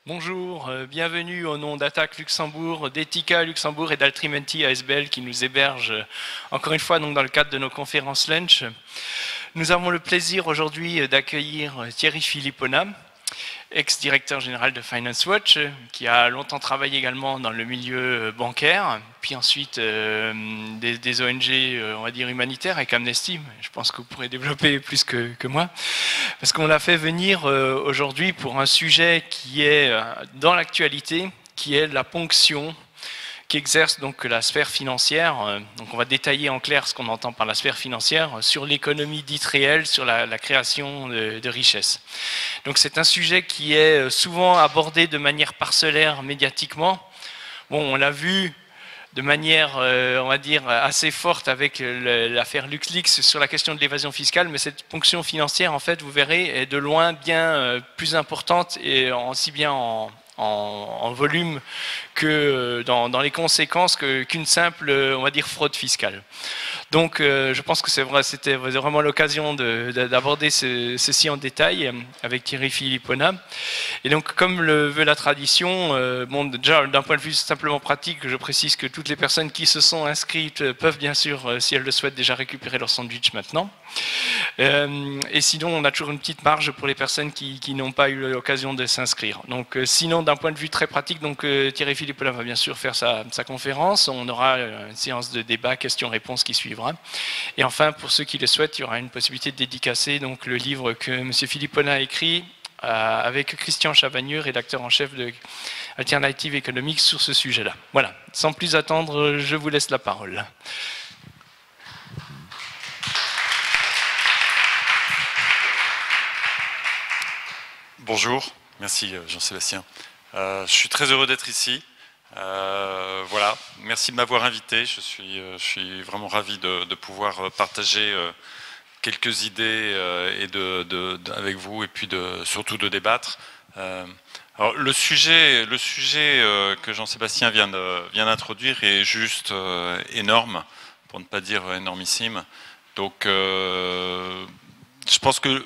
Bonjour, bienvenue au nom d'Attaque Luxembourg, d'Etica Luxembourg et d'Altrimenti ASBL qui nous hébergent encore une fois donc, dans le cadre de nos conférences lunch. Nous avons le plaisir aujourd'hui d'accueillir Thierry Philippona, ex-directeur général de Finance Watch, qui a longtemps travaillé également dans le milieu bancaire, puis ensuite des ONG, on va dire humanitaires avec Amnesty. Je pense que vous pourrez développer plus que moi, parce qu'on l'a fait venir aujourd'hui pour un sujet qui est dans l'actualité, qui est la ponction qu'exerce donc la sphère financière. Donc on va détailler en clair ce qu'on entend par la sphère financière sur l'économie dite réelle, sur la création de richesses. Donc c'est un sujet qui est souvent abordé de manière parcellaire médiatiquement. Bon, on l'a vu de manière, on va dire, assez forte avec l'affaire LuxLeaks sur la question de l'évasion fiscale, mais cette ponction financière, en fait, vous verrez, est de loin bien plus importante et aussi bien en volume que dans les conséquences qu'une simple, on va dire, fraude fiscale. Donc je pense que c'était vraiment l'occasion d'aborder ceci en détail avec Thierry Philippona. Et donc comme le veut la tradition, bon, déjà d'un point de vue simplement pratique, je précise que toutes les personnes qui se sont inscrites peuvent bien sûr, si elles le souhaitent, déjà récupérer leur sandwich maintenant. Et sinon, on a toujours une petite marge pour les personnes qui n'ont pas eu l'occasion de s'inscrire. Donc sinon, d'un point de vue très pratique, donc Thierry Philippona va bien sûr faire sa conférence. On aura une séance de débat, questions-réponses qui suivra. Et enfin, pour ceux qui le souhaitent, il y aura une possibilité de dédicacer donc, le livre que M. Philippona a écrit avec Christian Chavagneux, rédacteur en chef de Alternative économique sur ce sujet-là. Voilà, sans plus attendre, je vous laisse la parole. Bonjour, merci Jean-Sébastien. Je suis très heureux d'être ici. Voilà, merci de m'avoir invité. Je suis vraiment ravi de pouvoir partager quelques idées avec vous et puis surtout de débattre. Alors le sujet que Jean-Sébastien vient d'introduire est juste énorme, pour ne pas dire énormissime. Donc je pense que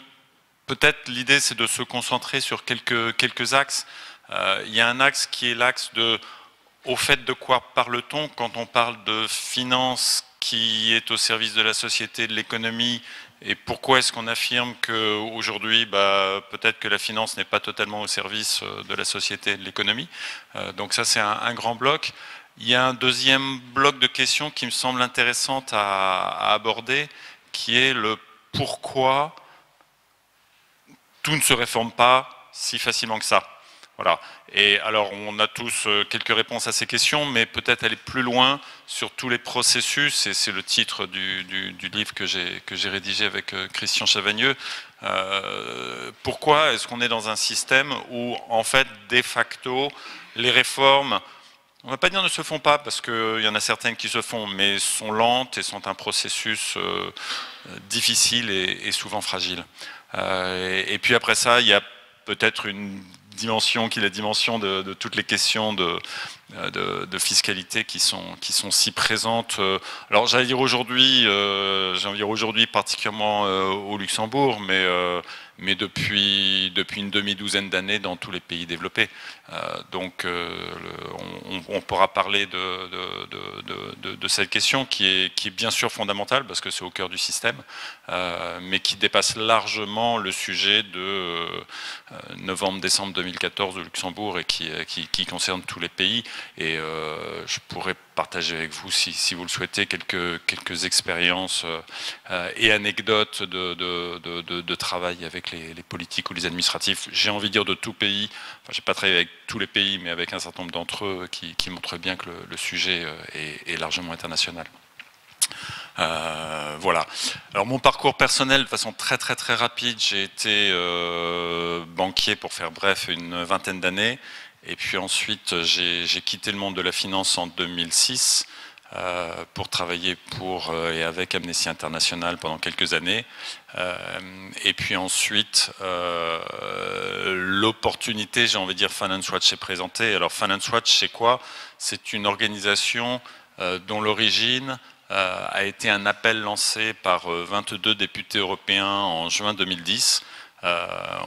peut-être l'idée c'est de se concentrer sur quelques axes. Il y a un axe qui est l'axe de au fait de quoi parle-t-on quand on parle de finance qui est au service de la société, de l'économie, et pourquoi est-ce qu'on affirme qu'aujourd'hui peut-être que la finance n'est pas totalement au service de la société et de l'économie. Donc ça c'est un grand bloc. Il y a un deuxième bloc de questions qui me semble intéressante à aborder, qui est le pourquoi tout ne se réforme pas si facilement que ça. Voilà. Et alors, on a tous quelques réponses à ces questions, mais peut-être aller plus loin sur tous les processus, et c'est le titre du livre que j'ai rédigé avec Christian Chavagneux. Pourquoi est-ce qu'on est dans un système où, en fait, de facto, les réformes, on ne va pas dire ne se font pas, parce qu'il y en a certaines qui se font, mais sont lentes et sont un processus difficile et souvent fragile. Et puis après ça, il y a peut-être une dimension qui est la dimension de toutes les questions de fiscalité qui sont si présentes. Alors j'allais dire aujourd'hui, particulièrement au Luxembourg, mais depuis une demi-douzaine d'années dans tous les pays développés. Donc on pourra parler de cette question qui est bien sûr fondamentale parce que c'est au cœur du système, mais qui dépasse largement le sujet de novembre-décembre 2014 au Luxembourg et qui concerne tous les pays. Et je pourrais partager avec vous, si vous le souhaitez, quelques expériences et anecdotes de travail avec les politiques ou les administratifs. J'ai envie de dire de tout pays. Enfin, j'ai pas travaillé avec tous les pays, mais avec un certain nombre d'entre eux qui montrent bien que le sujet est largement international. Voilà. Alors mon parcours personnel, de façon très rapide, j'ai été banquier, pour faire bref, une vingtaine d'années. Et puis ensuite, j'ai quitté le monde de la finance en 2006 pour travailler pour et avec Amnesty International pendant quelques années. Et puis ensuite, l'opportunité, j'ai envie de dire, Finance Watch s'est présentée. Alors Finance Watch, c'est quoi? C'est une organisation dont l'origine a été un appel lancé par 22 députés européens en juin 2010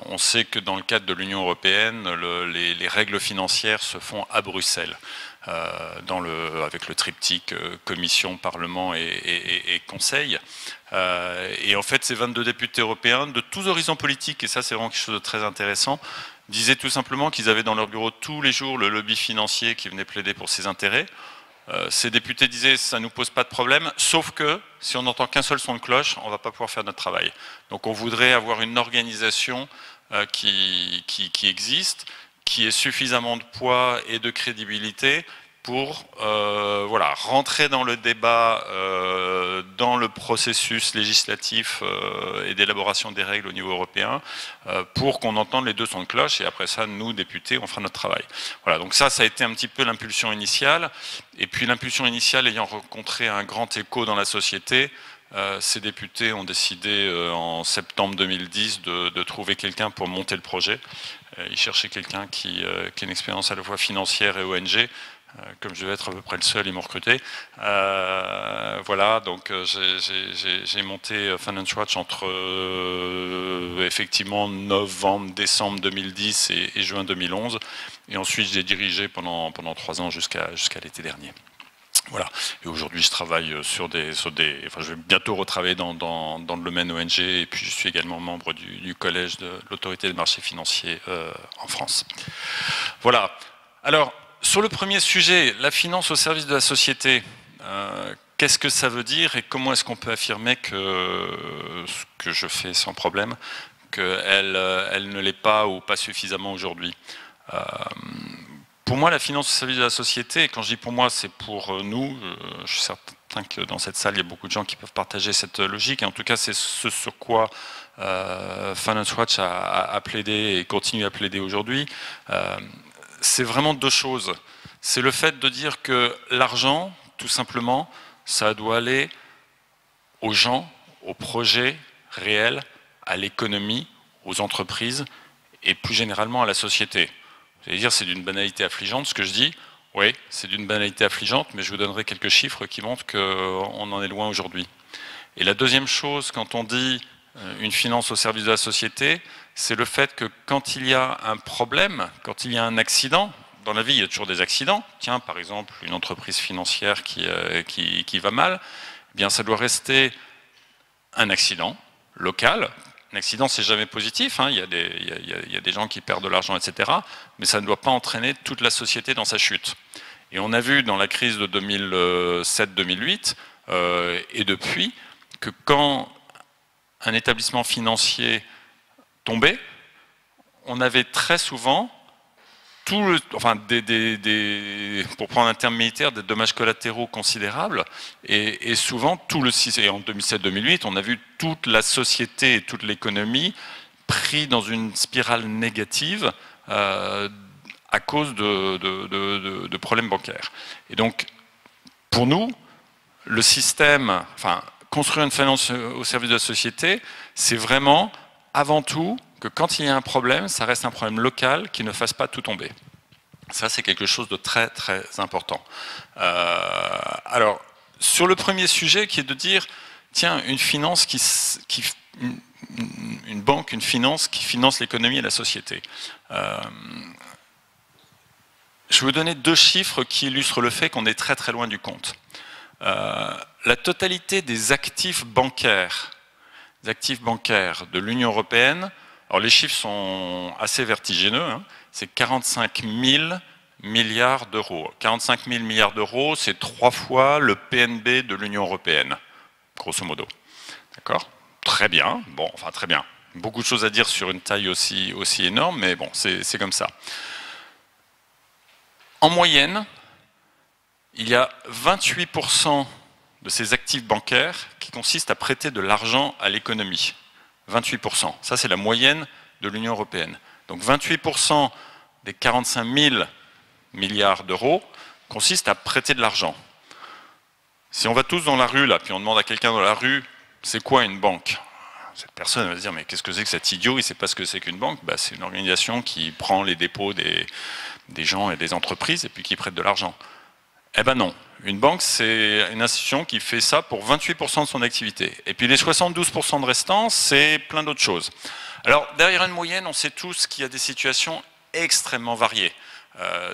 On sait que dans le cadre de l'Union européenne, les règles financières se font à Bruxelles, avec le triptyque Commission, Parlement et Conseil. Et en fait, ces 22 députés européens, de tous horizons politiques, et ça c'est vraiment quelque chose de très intéressant, disaient tout simplement qu'ils avaient dans leur bureau tous les jours le lobby financier qui venait plaider pour ses intérêts. Ces députés disaient ça ne nous pose pas de problème, sauf que si on n'entend qu'un seul son de cloche, on ne va pas pouvoir faire notre travail. Donc on voudrait avoir une organisation qui existe, qui ait suffisamment de poids et de crédibilité pour voilà, rentrer dans le débat, dans le processus législatif et d'élaboration des règles au niveau européen, pour qu'on entende les deux sons de cloche, et après ça, nous, députés, on fera notre travail. Voilà, donc ça a été un petit peu l'impulsion initiale, et puis l'impulsion initiale ayant rencontré un grand écho dans la société, ces députés ont décidé en septembre 2010 de trouver quelqu'un pour monter le projet. Ils cherchaient quelqu'un qui a une expérience à la fois financière et ONG. Comme je vais être à peu près le seul, ils m'ont recruté. Voilà, donc j'ai monté Finance Watch entre effectivement novembre, décembre 2010 et juin 2011. Et ensuite, j'ai dirigé pendant 3 ans jusqu'à l'été dernier. Voilà. Et aujourd'hui, je travaille sur des enfin, je vais bientôt retravailler dans le domaine ONG, et puis je suis également membre du collège de l'autorité des marchés financiers en France. Voilà. Alors, sur le premier sujet, la finance au service de la société, qu'est-ce que ça veut dire et comment est-ce qu'on peut affirmer que ce que je fais sans problème, qu'elle ne l'est pas ou pas suffisamment aujourd'hui? Pour moi, la finance au service de la société, et quand je dis pour moi, c'est pour nous, je suis certain que dans cette salle, il y a beaucoup de gens qui peuvent partager cette logique, et en tout cas, c'est ce sur quoi Finance Watch a plaidé et continue à plaider aujourd'hui. C'est vraiment deux choses. C'est le fait de dire que l'argent, tout simplement, ça doit aller aux gens, aux projets réels, à l'économie, aux entreprises et plus généralement à la société. Vous allez dire, c'est d'une banalité affligeante ce que je dis. Oui, c'est d'une banalité affligeante, mais je vous donnerai quelques chiffres qui montrent qu'on en est loin aujourd'hui. Et la deuxième chose, quand on dit une finance au service de la société, c'est le fait que quand il y a un problème, quand il y a un accident, dans la vie il y a toujours des accidents, tiens par exemple une entreprise financière qui va mal, eh bien ça doit rester un accident local. Un accident c'est jamais positif, hein, il y a des gens qui perdent de l'argent, etc. Mais ça ne doit pas entraîner toute la société dans sa chute. Et on a vu dans la crise de 2007-2008 et depuis que quand un établissement financier tombait, on avait très souvent pour prendre un terme militaire, des dommages collatéraux considérables, et souvent tout le système. Et en 2007-2008, on a vu toute la société et toute l'économie pris dans une spirale négative à cause de problèmes bancaires. Et donc, pour nous, le système, enfin, construire une finance au service de la société, c'est vraiment, avant tout, que quand il y a un problème, ça reste un problème local qui ne fasse pas tout tomber. Ça, c'est quelque chose de très, très important. Alors, sur le premier sujet, qui est de dire, tiens, une finance une banque, une finance qui finance l'économie et la société. Je vais vous donner 2 chiffres qui illustrent le fait qu'on est très, très loin du compte. La totalité des actifs bancaires de l'Union européenne, alors les chiffres sont assez vertigineux, hein, c'est 45 000 milliards d'euros. 45 000 milliards d'euros, c'est 3 fois le PNB de l'Union européenne, grosso modo. D'accord ? Très bien, bon, enfin très bien. Beaucoup de choses à dire sur une taille aussi énorme, mais bon, c'est comme ça. En moyenne, il y a 28% de ces actifs bancaires qui consistent à prêter de l'argent à l'économie. 28%. Ça, c'est la moyenne de l'Union européenne. Donc 28% des 45 000 milliards d'euros consistent à prêter de l'argent. Si on va tous dans la rue, là, puis on demande à quelqu'un dans la rue, c'est quoi une banque ? Cette personne va se dire, mais qu'est-ce que c'est que cet idiot ? Il ne sait pas ce que c'est qu'une banque. Bah, c'est une organisation qui prend les dépôts des gens et des entreprises et puis qui prête de l'argent. Eh ben non, Une banque, c'est une institution qui fait ça pour 28% de son activité. Et puis les 72% de restants, c'est plein d'autres choses. Alors, derrière une moyenne, on sait tous qu'il y a des situations extrêmement variées.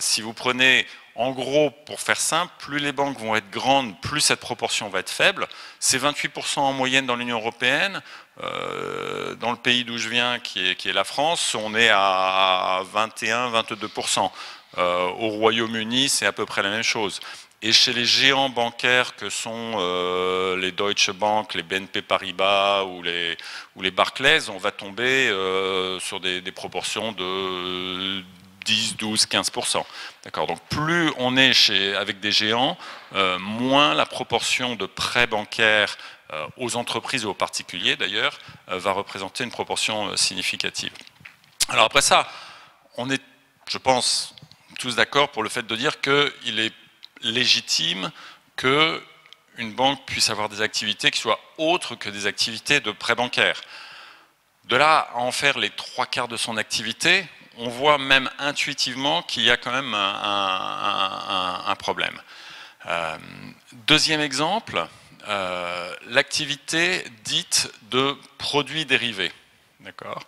Si vous prenez, en gros, pour faire simple, plus les banques vont être grandes, plus cette proportion va être faible. C'est 28% en moyenne dans l'Union européenne. Dans le pays d'où je viens, qui est la France, on est à 21-22%. Au Royaume-Uni, c'est à peu près la même chose. Et chez les géants bancaires que sont les Deutsche Bank, les BNP Paribas ou les Barclays, on va tomber sur des proportions de 10, 12, 15%. D'accord. Donc plus on est avec des géants, moins la proportion de prêts bancaires aux entreprises et aux particuliers d'ailleurs va représenter une proportion significative. Alors après ça, on est, je pense, tous d'accord pour le fait de dire qu'il est légitime qu'une banque puisse avoir des activités qui soient autres que des activités de prêt bancaire. De là à en faire les 3/4 de son activité, on voit même intuitivement qu'il y a quand même un problème. Deuxième exemple, l'activité dite de produits dérivés. D'accord ?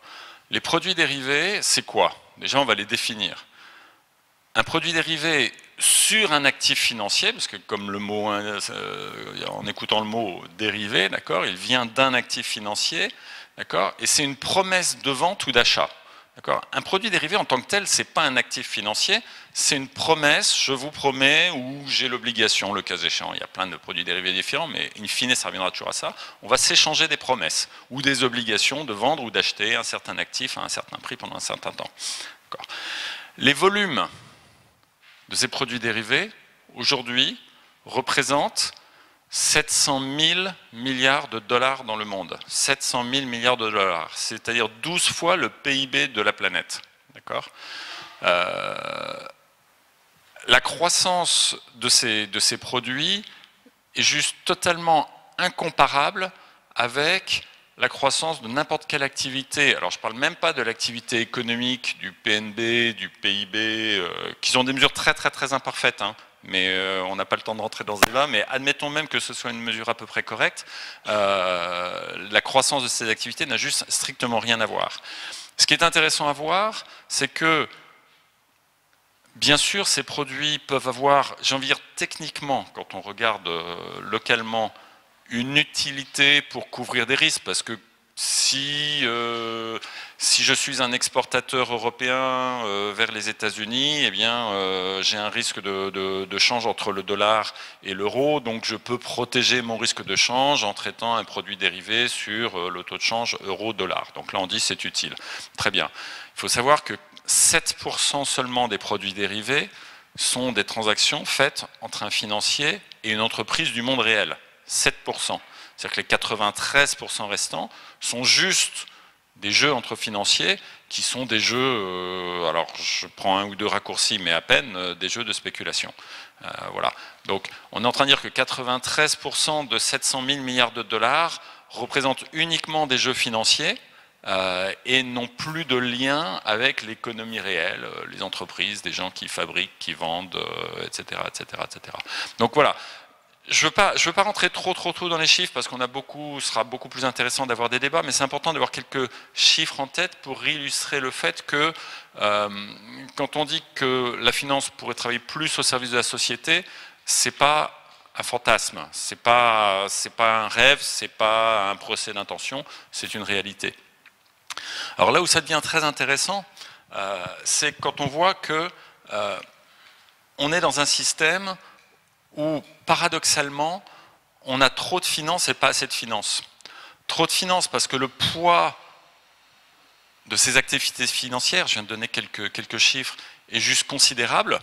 Les produits dérivés, c'est quoi ? Déjà, on va les définir. Un produit dérivé sur un actif financier, parce que comme le mot, en écoutant le mot dérivé, d'accord, il vient d'un actif financier, d'accord, et c'est une promesse de vente ou d'achat. D'accord. Un produit dérivé en tant que tel, c'est pas un actif financier, c'est une promesse, je vous promets, ou j'ai l'obligation, le cas échéant. Il y a plein de produits dérivés différents, mais in fine, ça reviendra toujours à ça. On va s'échanger des promesses ou des obligations de vendre ou d'acheter un certain actif à un certain prix pendant un certain temps. D'accord. Les volumes de ces produits dérivés, aujourd'hui, représentent 700 000 milliards de dollars dans le monde. 700 000 milliards de dollars, c'est-à-dire 12 fois le PIB de la planète. D'accord ? La croissance de ces produits est juste totalement incomparable avec la croissance de n'importe quelle activité. Alors je ne parle même pas de l'activité économique, du PNB, du PIB, qui sont des mesures très très très imparfaites, hein, mais on n'a pas le temps de rentrer dans ce débat, mais admettons même que ce soit une mesure à peu près correcte, la croissance de ces activités n'a juste strictement rien à voir. Ce qui est intéressant à voir, c'est que bien sûr, ces produits peuvent avoir, j'ai envie de dire techniquement, quand on regarde localement, une utilité pour couvrir des risques, parce que si je suis un exportateur européen vers les États-Unis, eh bien, j'ai un risque de change entre le dollar et l'euro, donc je peux protéger mon risque de change en traitant un produit dérivé sur le taux de change euro-dollar. Donc là, on dit c'est utile. Très bien. Il faut savoir que 7% seulement des produits dérivés sont des transactions faites entre un financier et une entreprise du monde réel. 7%. C'est-à-dire que les 93% restants sont juste des jeux entre financiers qui sont des jeux, alors je prends un ou deux raccourcis, mais à peine, des jeux de spéculation. Voilà. Donc on est en train de dire que 93% de 700 000 milliards de dollars représentent uniquement des jeux financiers et n'ont plus de lien avec l'économie réelle, les entreprises, des gens qui fabriquent, qui vendent, etc., etc., etc. Donc voilà. Je veux pas rentrer trop dans les chiffres parce qu'on a sera beaucoup plus intéressant d'avoir des débats, mais c'est important d'avoir quelques chiffres en tête pour illustrer le fait que quand on dit que la finance pourrait travailler plus au service de la société, c'est pas un fantasme, c'est pas un rêve, c'est pas un procès d'intention, c'est une réalité. Alors là où ça devient très intéressant, c'est quand on voit que on est dans un système où, paradoxalement, on a trop de finances et pas assez de finances. Trop de finances parce que le poids de ces activités financières, je viens de donner quelques chiffres, est juste considérable,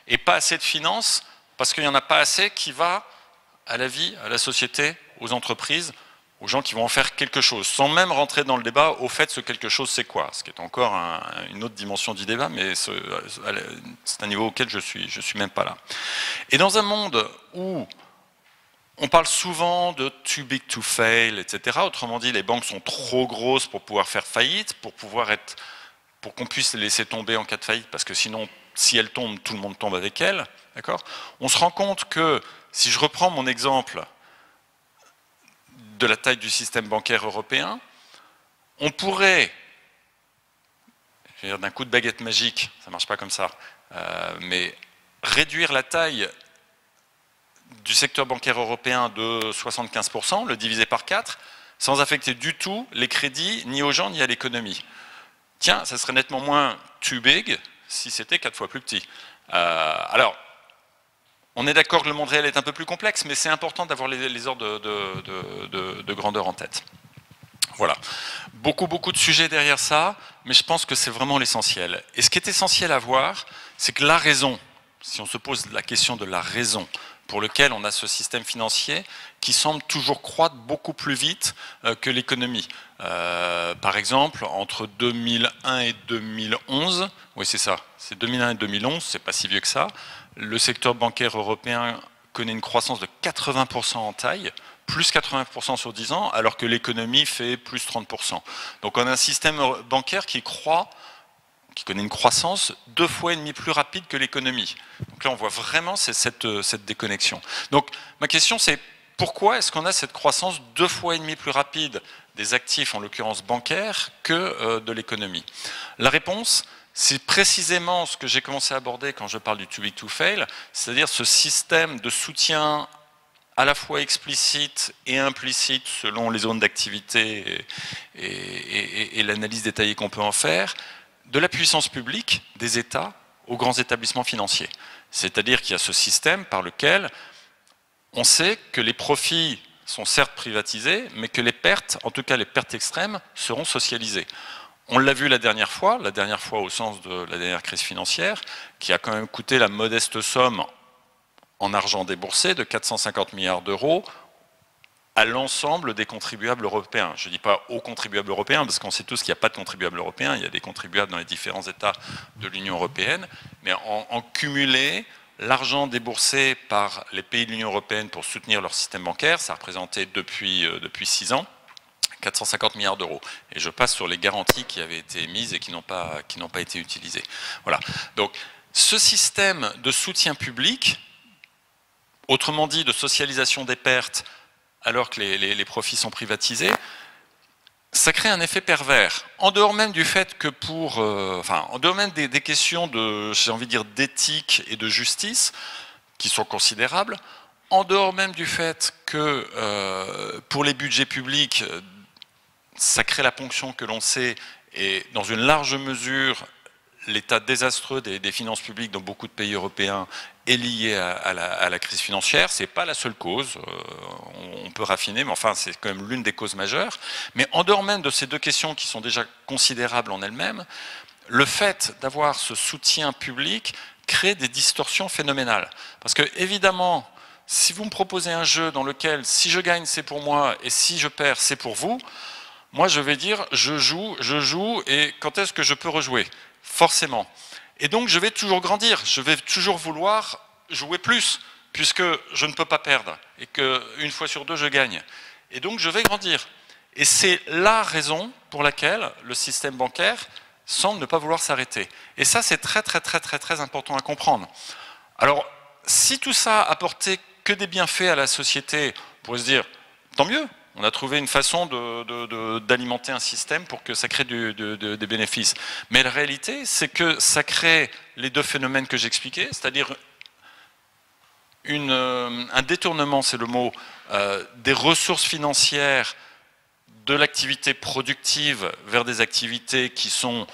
et pas assez de finances parce qu'il n'y en a pas assez qui va à la vie, à la société, aux entreprises, aux gens qui vont en faire quelque chose, sans même rentrer dans le débat au fait ce quelque chose c'est quoi, ce qui est encore une autre dimension du débat, mais c'est un niveau auquel je suis même pas là. Et dans un monde où on parle souvent de too big to fail, etc., autrement dit les banques sont trop grosses pour pouvoir faire faillite, pour qu'on puisse les laisser tomber en cas de faillite, parce que sinon si elle tombe, tout le monde tombe avec elle. D'accord ? On se rend compte que, si je reprends mon exemple de la taille du système bancaire européen, on pourrait, je veux dire, d'un coup de baguette magique, ça ne marche pas comme ça, mais réduire la taille du secteur bancaire européen de 75%, le diviser par 4, sans affecter du tout les crédits, ni aux gens, ni à l'économie. Tiens, ça serait nettement moins too big si c'était 4 fois plus petit. Alors, on est d'accord que le monde réel est un peu plus complexe, mais c'est important d'avoir les ordres de grandeur en tête. Voilà. Beaucoup de sujets derrière ça, mais je pense que c'est vraiment l'essentiel. Et ce qui est essentiel à voir, c'est que la raison, si on se pose la question de la raison pour laquelle on a ce système financier qui semble toujours croître beaucoup plus vite que l'économie. Par exemple, entre 2001 et 2011, oui c'est ça, c'est 2001 et 2011, c'est pas si vieux que ça, le secteur bancaire européen connaît une croissance de 80% en taille, plus 80% sur 10 ans, alors que l'économie fait plus 30%. Donc on a un système bancaire qui connaît une croissance 2,5 fois plus rapide que l'économie. Donc là on voit vraiment cette déconnexion. Donc ma question c'est, pourquoi est-ce qu'on a cette croissance 2,5 fois plus rapide des actifs, en l'occurrence bancaires, que de l'économie? La réponse, c'est précisément ce que j'ai commencé à aborder quand je parle du too big to fail, c'est-à-dire ce système de soutien à la fois explicite et implicite selon les zones d'activité et l'analyse détaillée qu'on peut en faire, de la puissance publique des États aux grands établissements financiers. C'est-à-dire qu'il y a ce système par lequel on sait que les profits sont certes privatisés, mais que les pertes, en tout cas les pertes extrêmes, seront socialisées. On l'a vu la dernière fois au sens de la dernière crise financière, qui a quand même coûté la modeste somme en argent déboursé de 450 milliards d'euros à l'ensemble des contribuables européens. Je ne dis pas aux contribuables européens, parce qu'on sait tous qu'il n'y a pas de contribuables européens, il y a des contribuables dans les différents États de l'Union européenne, mais en cumulé, l'argent déboursé par les pays de l'Union européenne pour soutenir leur système bancaire, ça a représenté depuis 6 ans 450 milliards d'euros. Et je passe sur les garanties qui avaient été émises et qui n'ont pas été utilisées. Voilà. Donc, ce système de soutien public, autrement dit de socialisation des pertes alors que les profits sont privatisés, ça crée un effet pervers. En dehors même du fait que en dehors même des questions de, j'ai envie de dire, d'éthique et de justice, qui sont considérables, en dehors même du fait que pour les budgets publics, ça crée la ponction que l'on sait, et dans une large mesure, l'état désastreux des finances publiques dans beaucoup de pays européens est lié à la crise financière. Ce n'est pas la seule cause, on peut raffiner, mais enfin c'est quand même l'une des causes majeures. Mais en dehors même de ces deux questions qui sont déjà considérables en elles-mêmes, le fait d'avoir ce soutien public crée des distorsions phénoménales. Parce que évidemment, si vous me proposez un jeu dans lequel si je gagne c'est pour moi et si je perds c'est pour vous, moi je vais dire je joue et quand est-ce que je peux rejouer ? Forcément. Et donc je vais toujours grandir, je vais toujours vouloir jouer plus, puisque je ne peux pas perdre, et qu'une fois sur deux je gagne. Et donc je vais grandir. Et c'est la raison pour laquelle le système bancaire semble ne pas vouloir s'arrêter. Et ça c'est très important à comprendre. Alors, si tout ça apportait que des bienfaits à la société, on pourrait se dire, tant mieux. On a trouvé une façon d'alimenter un système pour que ça crée des bénéfices. Mais la réalité, c'est que ça crée les deux phénomènes que j'expliquais, c'est-à-dire un détournement, c'est le mot, des ressources financières de l'activité productive vers des activités qui sont,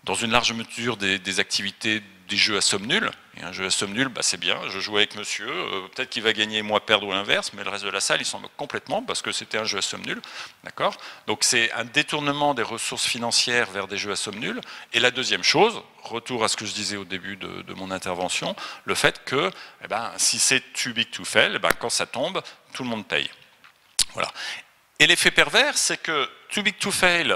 dans une large mesure, des activités des jeux à somme nulle. Et un jeu à somme nulle, bah c'est bien, je joue avec monsieur, peut-être qu'il va gagner et moi perdre ou l'inverse, mais le reste de la salle, il s'en moque complètement parce que c'était un jeu à somme nulle. D'accord ? Donc c'est un détournement des ressources financières vers des jeux à somme nulle. Et la deuxième chose, retour à ce que je disais au début de mon intervention, le fait que si c'est too big to fail, quand ça tombe, tout le monde paye. Voilà. Et l'effet pervers, c'est que too big to fail,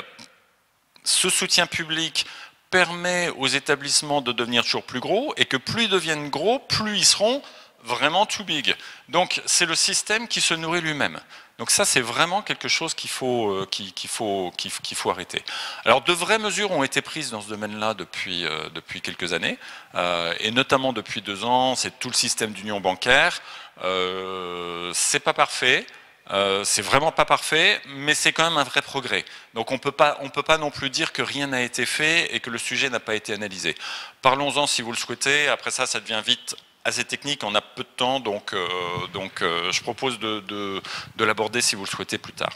ce soutien public permet aux établissements de devenir toujours plus gros, et que plus ils deviennent gros, plus ils seront vraiment too big. Donc c'est le système qui se nourrit lui-même. Donc ça, c'est vraiment quelque chose qu'il faut arrêter. Alors, de vraies mesures ont été prises dans ce domaine-là depuis quelques années, et notamment depuis 2 ans, c'est tout le système d'union bancaire. C'est pas parfait. C'est vraiment pas parfait, mais c'est quand même un vrai progrès. Donc on peut pas non plus dire que rien n'a été fait et que le sujet n'a pas été analysé. Parlons-en si vous le souhaitez. Après ça devient vite assez technique. On a peu de temps, donc je propose de l'aborder si vous le souhaitez plus tard.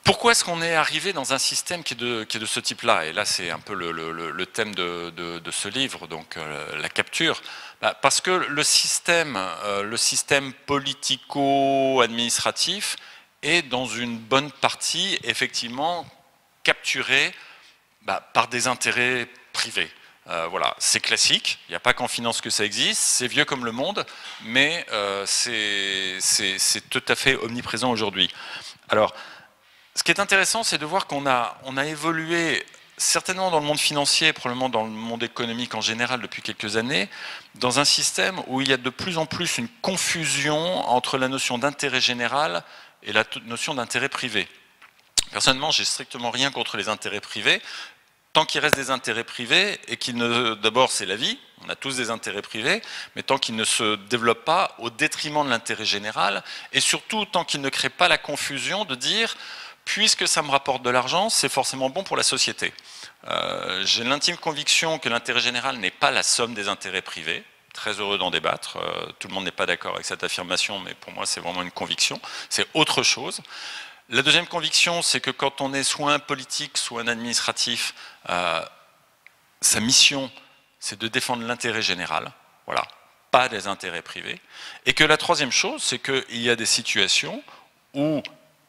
Pourquoi est-ce qu'on est arrivé dans un système qui est de ce type-là? Et là, c'est un peu le thème de ce livre, donc la capture. Parce que le système politico-administratif est dans une bonne partie, effectivement, capturé par des intérêts privés. Voilà, c'est classique, il n'y a pas qu'en finance que ça existe, c'est vieux comme le monde, mais c'est tout à fait omniprésent aujourd'hui. Alors, ce qui est intéressant, c'est de voir qu'on a évolué certainement dans le monde financier, probablement dans le monde économique en général depuis quelques années, dans un système où il y a de plus en plus une confusion entre la notion d'intérêt général et la notion d'intérêt privé. Personnellement, j'ai strictement rien contre les intérêts privés, tant qu'il reste des intérêts privés et qu'ils ne... D'abord, c'est la vie, on a tous des intérêts privés, mais tant qu'ils ne se développent pas au détriment de l'intérêt général, et surtout tant qu'ils ne créent pas la confusion de dire puisque ça me rapporte de l'argent, c'est forcément bon pour la société. J'ai l'intime conviction que l'intérêt général n'est pas la somme des intérêts privés. Très heureux d'en débattre. Tout le monde n'est pas d'accord avec cette affirmation, mais pour moi, c'est vraiment une conviction. C'est autre chose. La deuxième conviction, c'est que quand on est soit un politique, soit un administratif, sa mission, c'est de défendre l'intérêt général. Voilà, pas des intérêts privés. Et que la troisième chose, c'est qu'il y a des situations où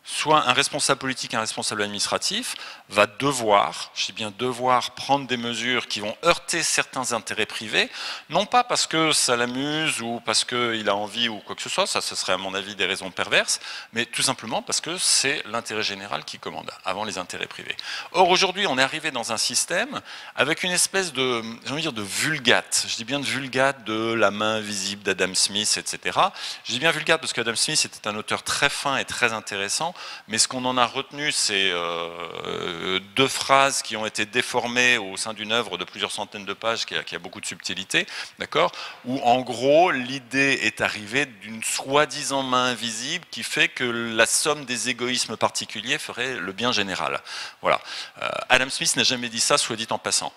soit un responsable politique, un responsable administratif va devoir, je dis bien devoir, prendre des mesures qui vont heurter certains intérêts privés, non pas parce que ça l'amuse ou parce qu'il a envie ou quoi que ce soit, ça ce serait à mon avis des raisons perverses, mais tout simplement parce que c'est l'intérêt général qui commande, avant les intérêts privés. Or aujourd'hui on est arrivé dans un système avec une espèce de, j'ai envie de dire de vulgate, je dis bien de vulgate de la main invisible d'Adam Smith, etc. Je dis bien vulgate parce qu'Adam Smith était un auteur très fin et très intéressant, mais ce qu'on en a retenu, c'est 2 phrases qui ont été déformées au sein d'une œuvre de plusieurs centaines de pages qui a beaucoup de subtilité, d'accord, où en gros l'idée est arrivée d'une soi-disant main invisible qui fait que la somme des égoïsmes particuliers ferait le bien général. Voilà. Adam Smith n'a jamais dit ça, soit dit en passant.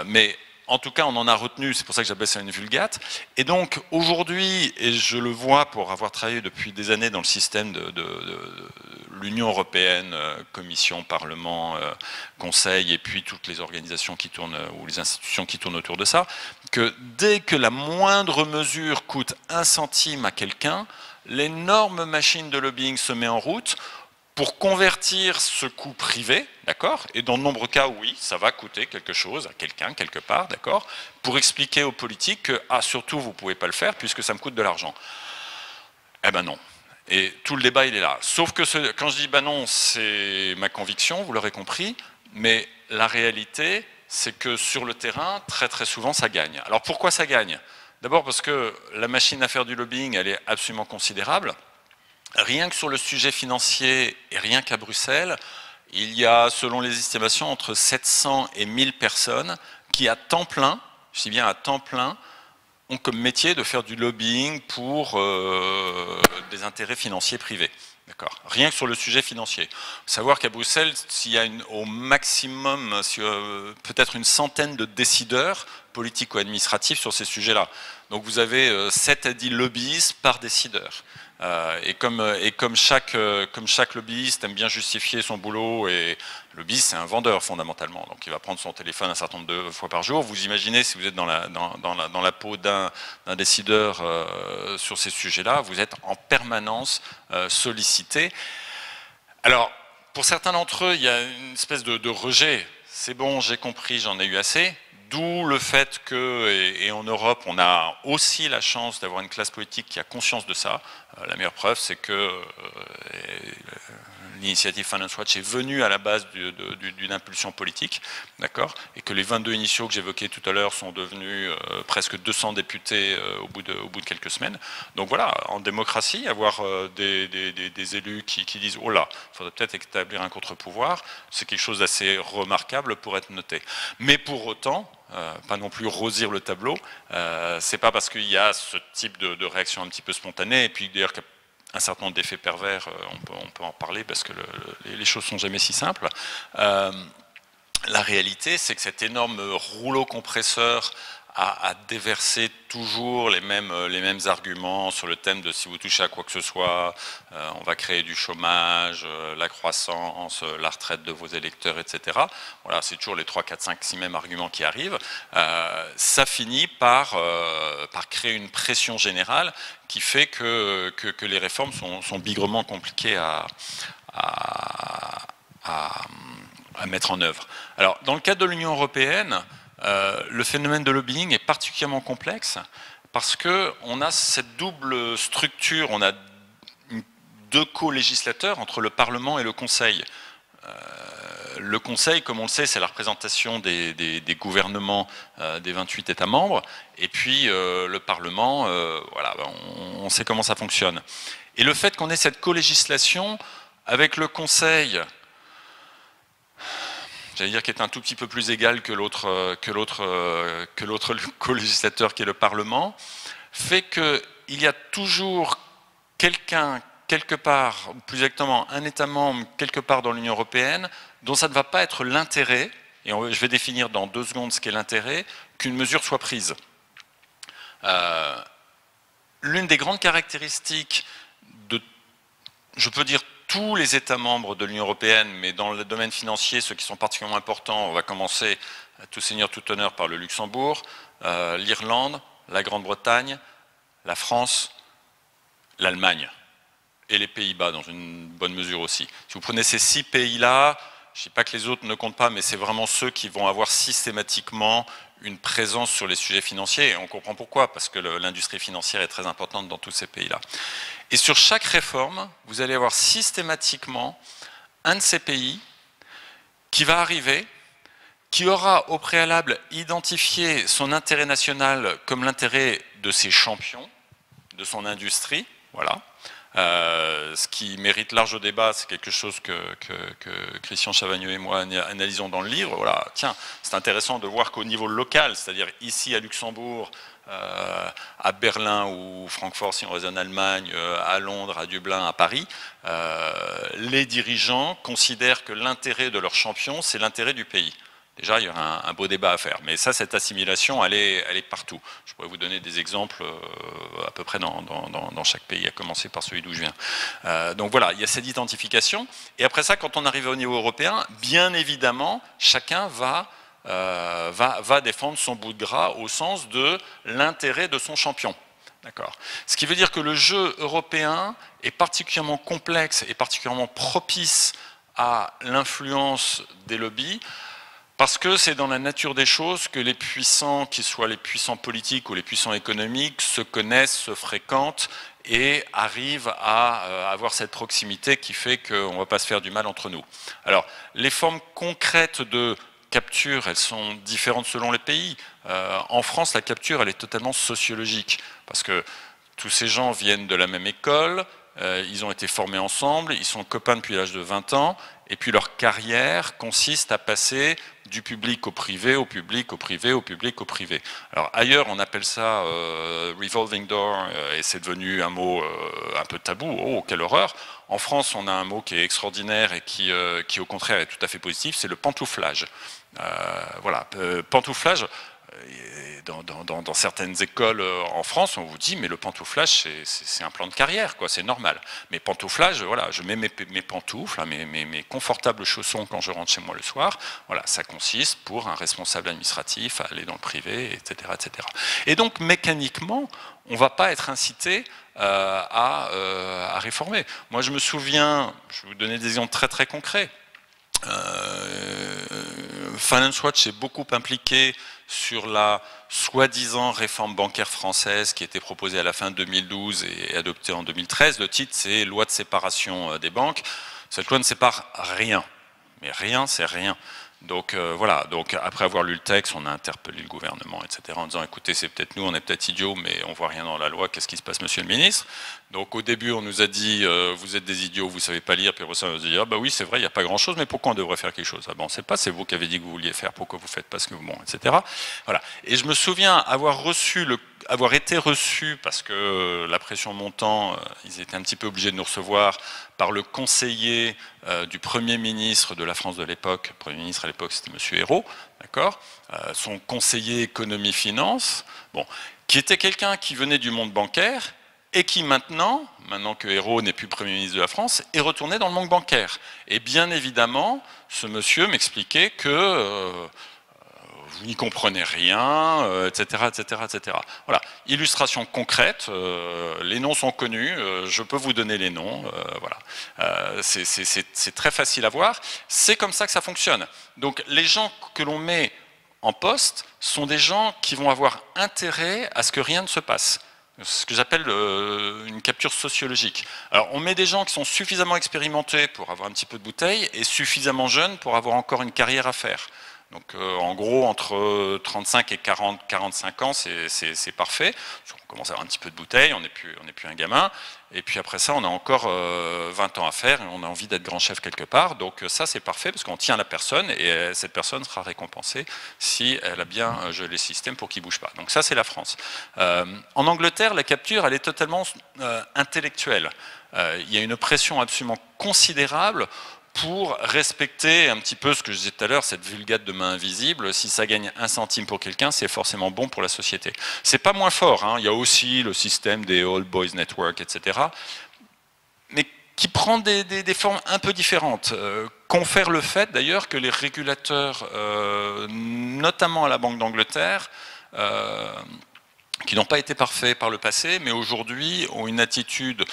Mais en tout cas, on en a retenu, c'est pour ça que j'appelle ça une vulgate. Et donc, aujourd'hui, et je le vois pour avoir travaillé depuis des années dans le système de l'Union européenne, Commission, Parlement, Conseil, et puis toutes les organisations qui tournent, ou les institutions qui tournent autour de ça, que dès que la moindre mesure coûte 1 centime à quelqu'un, l'énorme machine de lobbying se met en route pour convertir ce coût privé, d'accord, et dans de nombreux cas, oui, ça va coûter quelque chose à quelqu'un, quelque part, d'accord, pour expliquer aux politiques que, surtout, vous ne pouvez pas le faire puisque ça me coûte de l'argent. Eh ben non. Et tout le débat, il est là. Sauf que quand je dis ben non, c'est ma conviction, vous l'aurez compris, mais la réalité, c'est que sur le terrain, très très souvent, ça gagne. Alors pourquoi ça gagne? D'abord parce que la machine à faire du lobbying, elle est absolument considérable. Rien que sur le sujet financier et rien qu'à Bruxelles, il y a, selon les estimations, entre 700 et 1000 personnes qui, à temps plein, je dis bien à temps plein, ont comme métier de faire du lobbying pour des intérêts financiers privés. D'accord. Rien que sur le sujet financier. Il faut savoir qu'à Bruxelles, s'il y a au maximum peut-être une centaine de décideurs politico-administratifs sur ces sujets-là. Donc vous avez 7 à 10 lobbyistes par décideur. Et comme chaque lobbyiste aime bien justifier son boulot, et le lobbyiste c'est un vendeur fondamentalement, donc il va prendre son téléphone un certain nombre de fois par jour. Vous imaginez si vous êtes dans la peau d'un décideur sur ces sujets-là, vous êtes en permanence sollicité. Alors pour certains d'entre eux, il y a une espèce de rejet. C'est bon, j'ai compris, j'en ai eu assez. D'où le fait que, et en Europe, on a aussi la chance d'avoir une classe politique qui a conscience de ça. La meilleure preuve, c'est que l'initiative Finance Watch est venue à la base d'une impulsion politique, d'accord, et que les 22 initiaux que j'évoquais tout à l'heure sont devenus presque 200 députés au bout de quelques semaines. Donc voilà, en démocratie, avoir des élus qui disent « Oh là, il faudrait peut-être établir un contre-pouvoir », c'est quelque chose d'assez remarquable pour être noté. Mais pour autant, pas non plus rosir le tableau, c'est pas parce qu'il y a ce type de réaction un petit peu spontanée, et puis d'ailleurs un certain nombre d'effets pervers, on peut en parler parce que les choses sont jamais si simples. La réalité, c'est que cet énorme rouleau compresseur a déversé toujours les mêmes arguments sur le thème de si vous touchez à quoi que ce soit, on va créer du chômage, la croissance, la retraite de vos électeurs, etc. Voilà, c'est toujours les 3, 4, 5, 6 mêmes arguments qui arrivent. Ça finit par créer une pression générale qui fait que les réformes sont bigrement compliquées à mettre en œuvre. Alors, dans le cadre de l'Union européenne, le phénomène de lobbying est particulièrement complexe parce qu'on a cette double structure, on a deux co-législateurs entre le Parlement et le Conseil. Le Conseil, comme on le sait, c'est la représentation des gouvernements des 28 États membres, et puis le Parlement, voilà, on sait comment ça fonctionne. Et le fait qu'on ait cette co-législation avec le Conseil, j'allais dire, qui est un tout petit peu plus égal que l'autre co-législateur qui est le Parlement, fait qu'il y a toujours quelqu'un, quelque part, ou plus exactement un État membre, quelque part dans l'Union européenne, dont ça ne va pas être l'intérêt, et je vais définir dans 2 secondes ce qu'est l'intérêt, qu'une mesure soit prise. L'une des grandes caractéristiques de, je peux dire, tous les États membres de l'Union européenne, mais dans le domaine financier, ceux qui sont particulièrement importants, on va commencer à tout seigneur, tout honneur par le Luxembourg, l'Irlande, la Grande-Bretagne, la France, l'Allemagne et les Pays-Bas dans une bonne mesure aussi. Si vous prenez ces 6 pays-là, je ne dis pas que les autres ne comptent pas, mais c'est vraiment ceux qui vont avoir systématiquement une présence sur les sujets financiers, et on comprend pourquoi, parce que l'industrie financière est très importante dans tous ces pays-là. Et sur chaque réforme, vous allez avoir systématiquement un de ces pays qui va arriver, qui aura au préalable identifié son intérêt national comme l'intérêt de ses champions, de son industrie, voilà. Ce qui mérite large débat, c'est quelque chose que Christian Chavagneux et moi analysons dans le livre. Voilà, tiens, c'est intéressant de voir qu'au niveau local, c'est-à-dire ici à Luxembourg, à Berlin ou Francfort si on raisonne Allemagne, à Londres, à Dublin, à Paris, les dirigeants considèrent que l'intérêt de leur champion, c'est l'intérêt du pays. Déjà, il y aura un beau débat à faire. Mais ça, cette assimilation, elle est partout. Je pourrais vous donner des exemples à peu près dans chaque pays, à commencer par celui d'où je viens. Donc voilà, il y a cette identification. Et après ça, quand on arrive au niveau européen, bien évidemment, chacun va défendre son bout de gras au sens de l'intérêt de son champion. D'accord. Ce qui veut dire que le jeu européen est particulièrement complexe et particulièrement propice à l'influence des lobbies, parce que c'est dans la nature des choses que les puissants, qu'ils soient les puissants politiques ou les puissants économiques, se connaissent, se fréquentent et arrivent à avoir cette proximité qui fait qu'on ne va pas se faire du mal entre nous. Alors, les formes concrètes de capture, elles sont différentes selon les pays. En France, la capture, elle est totalement sociologique, parce que tous ces gens viennent de la même école, ils ont été formés ensemble, ils sont copains depuis l'âge de 20 ans, et puis leur carrière consiste à passer du public au privé, au public, au privé, au public, au privé. Alors ailleurs, on appelle ça revolving door, et c'est devenu un mot un peu tabou. Oh, quelle horreur! En France, on a un mot qui est extraordinaire et qui au contraire est tout à fait positif, c'est le pantouflage. Voilà, pantouflage. Dans certaines écoles en France, on vous dit mais le pantouflage c'est un plan de carrière, quoi, c'est normal. Mais pantouflage, voilà, je mets mes pantoufles, mes confortables chaussons quand je rentre chez moi le soir. Voilà, ça consiste pour un responsable administratif à aller dans le privé, etc., etc. Et donc mécaniquement, on ne va pas être incité à réformer. Moi, je me souviens, je vais vous donner des exemples très très concrets. Finance Watch est beaucoup impliqué sur la soi-disant réforme bancaire française qui était proposée à la fin de 2012 et adoptée en 2013. Le titre, c'est Loi de séparation des banques. Cette loi ne sépare rien, mais rien, c'est rien. Donc voilà, donc après avoir lu le texte, on a interpellé le gouvernement, etc., en disant écoutez, c'est peut-être nous, on est peut-être idiots, mais on voit rien dans la loi, qu'est-ce qui se passe, monsieur le ministre? Donc au début, on nous a dit vous êtes des idiots, vous savez pas lire, puis après ça, on nous a dit ah bah oui, c'est vrai, il n'y a pas grand-chose, mais pourquoi on devrait faire quelque chose? Ah ben on ne sait pas, c'est vous qui avez dit que vous vouliez faire, pourquoi vous faites pas ce que vous, bon, etc. Voilà. Et je me souviens avoir été reçu, parce que la pression montant, ils étaient un petit peu obligés de nous recevoir, par le conseiller du Premier ministre de la France de l'époque. Le Premier ministre à l'époque, c'était M. Ayrault, d'accord, son conseiller économie-finance, bon, qui était quelqu'un qui venait du monde bancaire et qui maintenant que Ayrault n'est plus Premier ministre de la France, est retourné dans le monde bancaire. Et bien évidemment, ce monsieur m'expliquait que vous n'y comprenez rien, etc., etc., etc. Voilà, illustration concrète, les noms sont connus, je peux vous donner les noms, voilà. C'est très facile à voir, c'est comme ça que ça fonctionne. Donc les gens que l'on met en poste sont des gens qui vont avoir intérêt à ce que rien ne se passe. Ce que j'appelle une capture sociologique. Alors on met des gens qui sont suffisamment expérimentés pour avoir un petit peu de bouteille et suffisamment jeunes pour avoir encore une carrière à faire. Donc en gros, entre 35 et 45 ans, c'est parfait. On commence à avoir un petit peu de bouteille, on n'est plus un gamin. Et puis après ça, on a encore 20 ans à faire et on a envie d'être grand chef quelque part. Donc ça, c'est parfait parce qu'on tient la personne et cette personne sera récompensée si elle a bien gelé le système pour qu'il ne bouge pas. Donc ça, c'est la France. En Angleterre, la capture, elle est totalement intellectuelle. Il y a une pression absolument considérable pour respecter un petit peu ce que je disais tout à l'heure, cette vulgate de main invisible. Si ça gagne 1 centime pour quelqu'un, c'est forcément bon pour la société. C'est pas moins fort, hein. Il y a aussi le système des Old Boys Network, etc., mais qui prend des formes un peu différentes. Confère le fait d'ailleurs que les régulateurs, notamment à la Banque d'Angleterre, qui n'ont pas été parfaits par le passé, mais aujourd'hui ont une attitude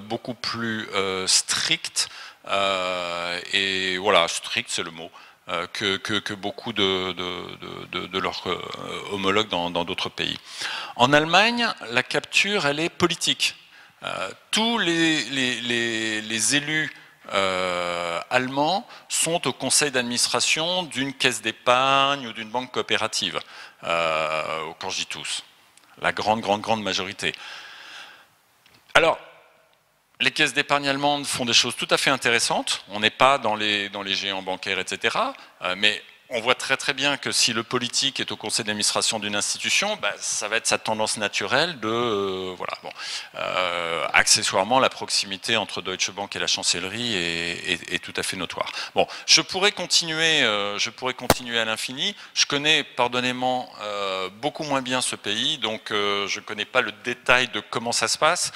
beaucoup plus stricte. Et voilà, strict, c'est le mot, que beaucoup de leurs homologues dans d'autres pays. En Allemagne, la capture, elle est politique. Tous les élus allemands sont au conseil d'administration d'une caisse d'épargne ou d'une banque coopérative. Quand je dis tous, la grande majorité. Alors, les caisses d'épargne allemandes font des choses tout à fait intéressantes. On n'est pas dans les géants bancaires, etc. Mais on voit très bien que si le politique est au conseil d'administration d'une institution, bah, ça va être sa tendance naturelle de... voilà, bon. Accessoirement, la proximité entre Deutsche Bank et la chancellerie est tout à fait notoire. Bon, je pourrais continuer à l'infini. Je connais, pardonnez-moi, beaucoup moins bien ce pays, donc je ne connais pas le détail de comment ça se passe.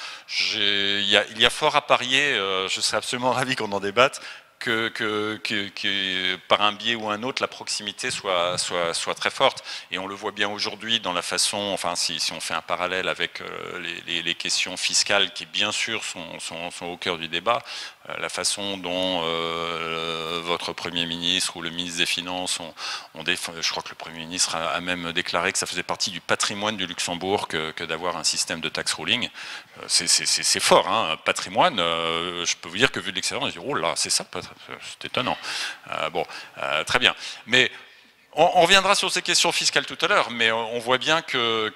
Il y a fort à parier, je serais absolument ravi qu'on en débatte, que par un biais ou un autre, la proximité soit très forte. Et on le voit bien aujourd'hui dans la façon, enfin si on fait un parallèle avec les questions fiscales qui bien sûr sont au cœur du débat, la façon dont votre Premier ministre ou le ministre des Finances je crois que le Premier ministre a même déclaré que ça faisait partie du patrimoine du Luxembourg que d'avoir un système de tax ruling. C'est fort, hein, patrimoine. Je peux vous dire que vu de l'extérieur, on se dit oh là, c'est ça, c'est étonnant. Bon, très bien. Mais on reviendra sur ces questions fiscales tout à l'heure, mais on voit bien que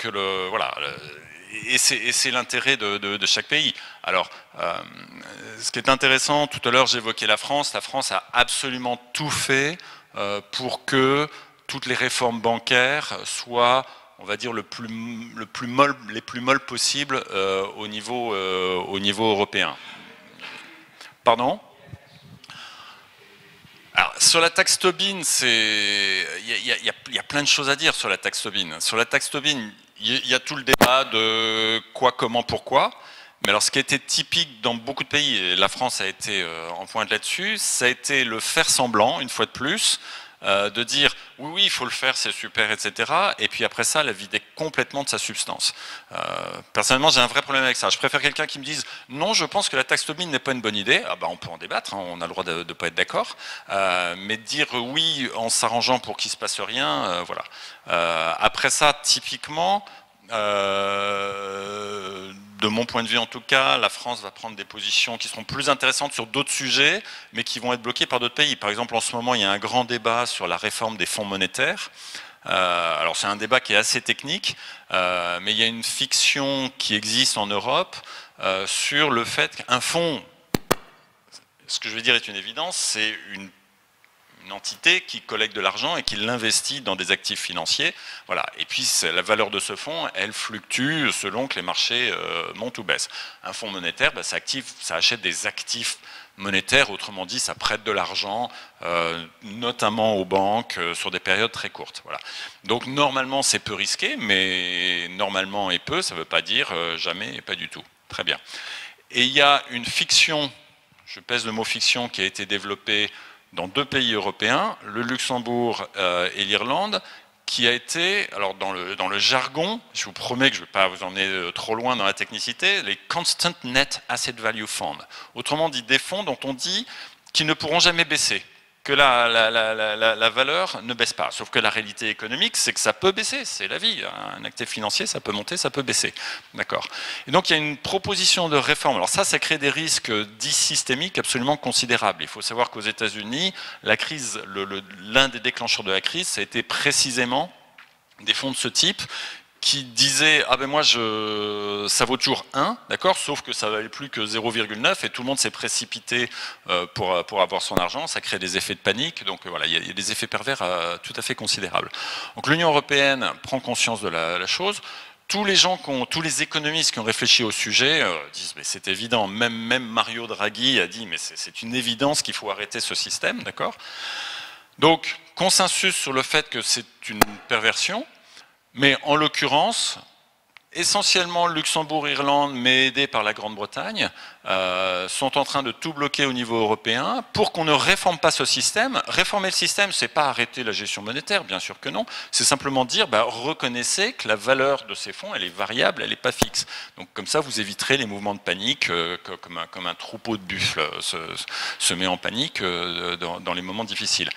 voilà. Et c'est l'intérêt de chaque pays. Alors, ce qui est intéressant, tout à l'heure j'évoquais la France. La France a absolument tout fait pour que toutes les réformes bancaires soient, on va dire, les plus molles possibles au niveau européen. Pardon ? Alors, sur la taxe Tobin, il y a plein de choses à dire sur la taxe Tobin. Sur la taxe Tobin, il y a tout le débat de quoi, comment, pourquoi. Mais alors, ce qui a été typique dans beaucoup de pays, et la France a été en pointe là-dessus, ça a été le faire semblant, une fois de plus, de dire oui, oui, il faut le faire, c'est super, etc. Et puis après ça, la vider complètement de sa substance. Personnellement, j'ai un vrai problème avec ça. Je préfère quelqu'un qui me dise non, je pense que la taxe Tobin n'est pas une bonne idée. Ah ben, on peut en débattre, hein, on a le droit de ne pas être d'accord. Mais dire oui en s'arrangeant pour qu'il ne se passe rien, voilà. Après ça, typiquement, de mon point de vue en tout cas, la France va prendre des positions qui seront plus intéressantes sur d'autres sujets, mais qui vont être bloquées par d'autres pays. Par exemple, en ce moment, il y a un grand débat sur la réforme des fonds monétaires. Alors c'est un débat qui est assez technique, mais il y a une fiction qui existe en Europe sur le fait qu'un fonds, ce que je veux dire est une évidence, c'est une entité qui collecte de l'argent et qui l'investit dans des actifs financiers. Voilà. Et puis la valeur de ce fonds, elle fluctue selon que les marchés montent ou baissent. Un fonds monétaire, bah, ça achète des actifs monétaires, autrement dit, ça prête de l'argent, notamment aux banques, sur des périodes très courtes. Voilà. Donc normalement, c'est peu risqué, mais normalement et peu, ça ne veut pas dire jamais et pas du tout. Très bien. Et il y a une fiction, je pèse le mot fiction, qui a été développée dans 2 pays européens, le Luxembourg et l'Irlande, qui a été, alors dans le jargon, je vous promets que je ne vais pas vous emmener trop loin dans la technicité, les Constant Net Asset Value Funds. Autrement dit, des fonds dont on dit qu'ils ne pourront jamais baisser, que la valeur ne baisse pas. Sauf que la réalité économique, c'est que ça peut baisser, c'est la vie. Un actif financier, ça peut monter, ça peut baisser. D'accord. Et donc il y a une proposition de réforme. Alors ça crée des risques dits systémiques absolument considérables. Il faut savoir qu'aux États-Unis, la crise, l'un des déclencheurs de la crise, ça a été précisément des fonds de ce type qui disait ah ben moi ça vaut toujours 1, d'accord, sauf que ça valait plus que 0,9 et tout le monde s'est précipité pour avoir son argent, ça crée des effets de panique, donc voilà, il y a des effets pervers tout à fait considérables. Donc l'Union européenne prend conscience de la chose. Tous les économistes qui ont réfléchi au sujet disent mais c'est évident, même Mario Draghi a dit mais c'est une évidence qu'il faut arrêter ce système, d'accord. Donc consensus sur le fait que c'est une perversion. Mais en l'occurrence, essentiellement Luxembourg, Irlande, mais aidés par la Grande-Bretagne, sont en train de tout bloquer au niveau européen pour qu'on ne réforme pas ce système. Réformer le système, c'est pas arrêter la gestion monétaire, bien sûr que non. C'est simplement dire, bah, reconnaissez que la valeur de ces fonds, elle est variable, elle n'est pas fixe. Donc comme ça, vous éviterez les mouvements de panique, comme un troupeau de buffles se met en panique dans les moments difficiles.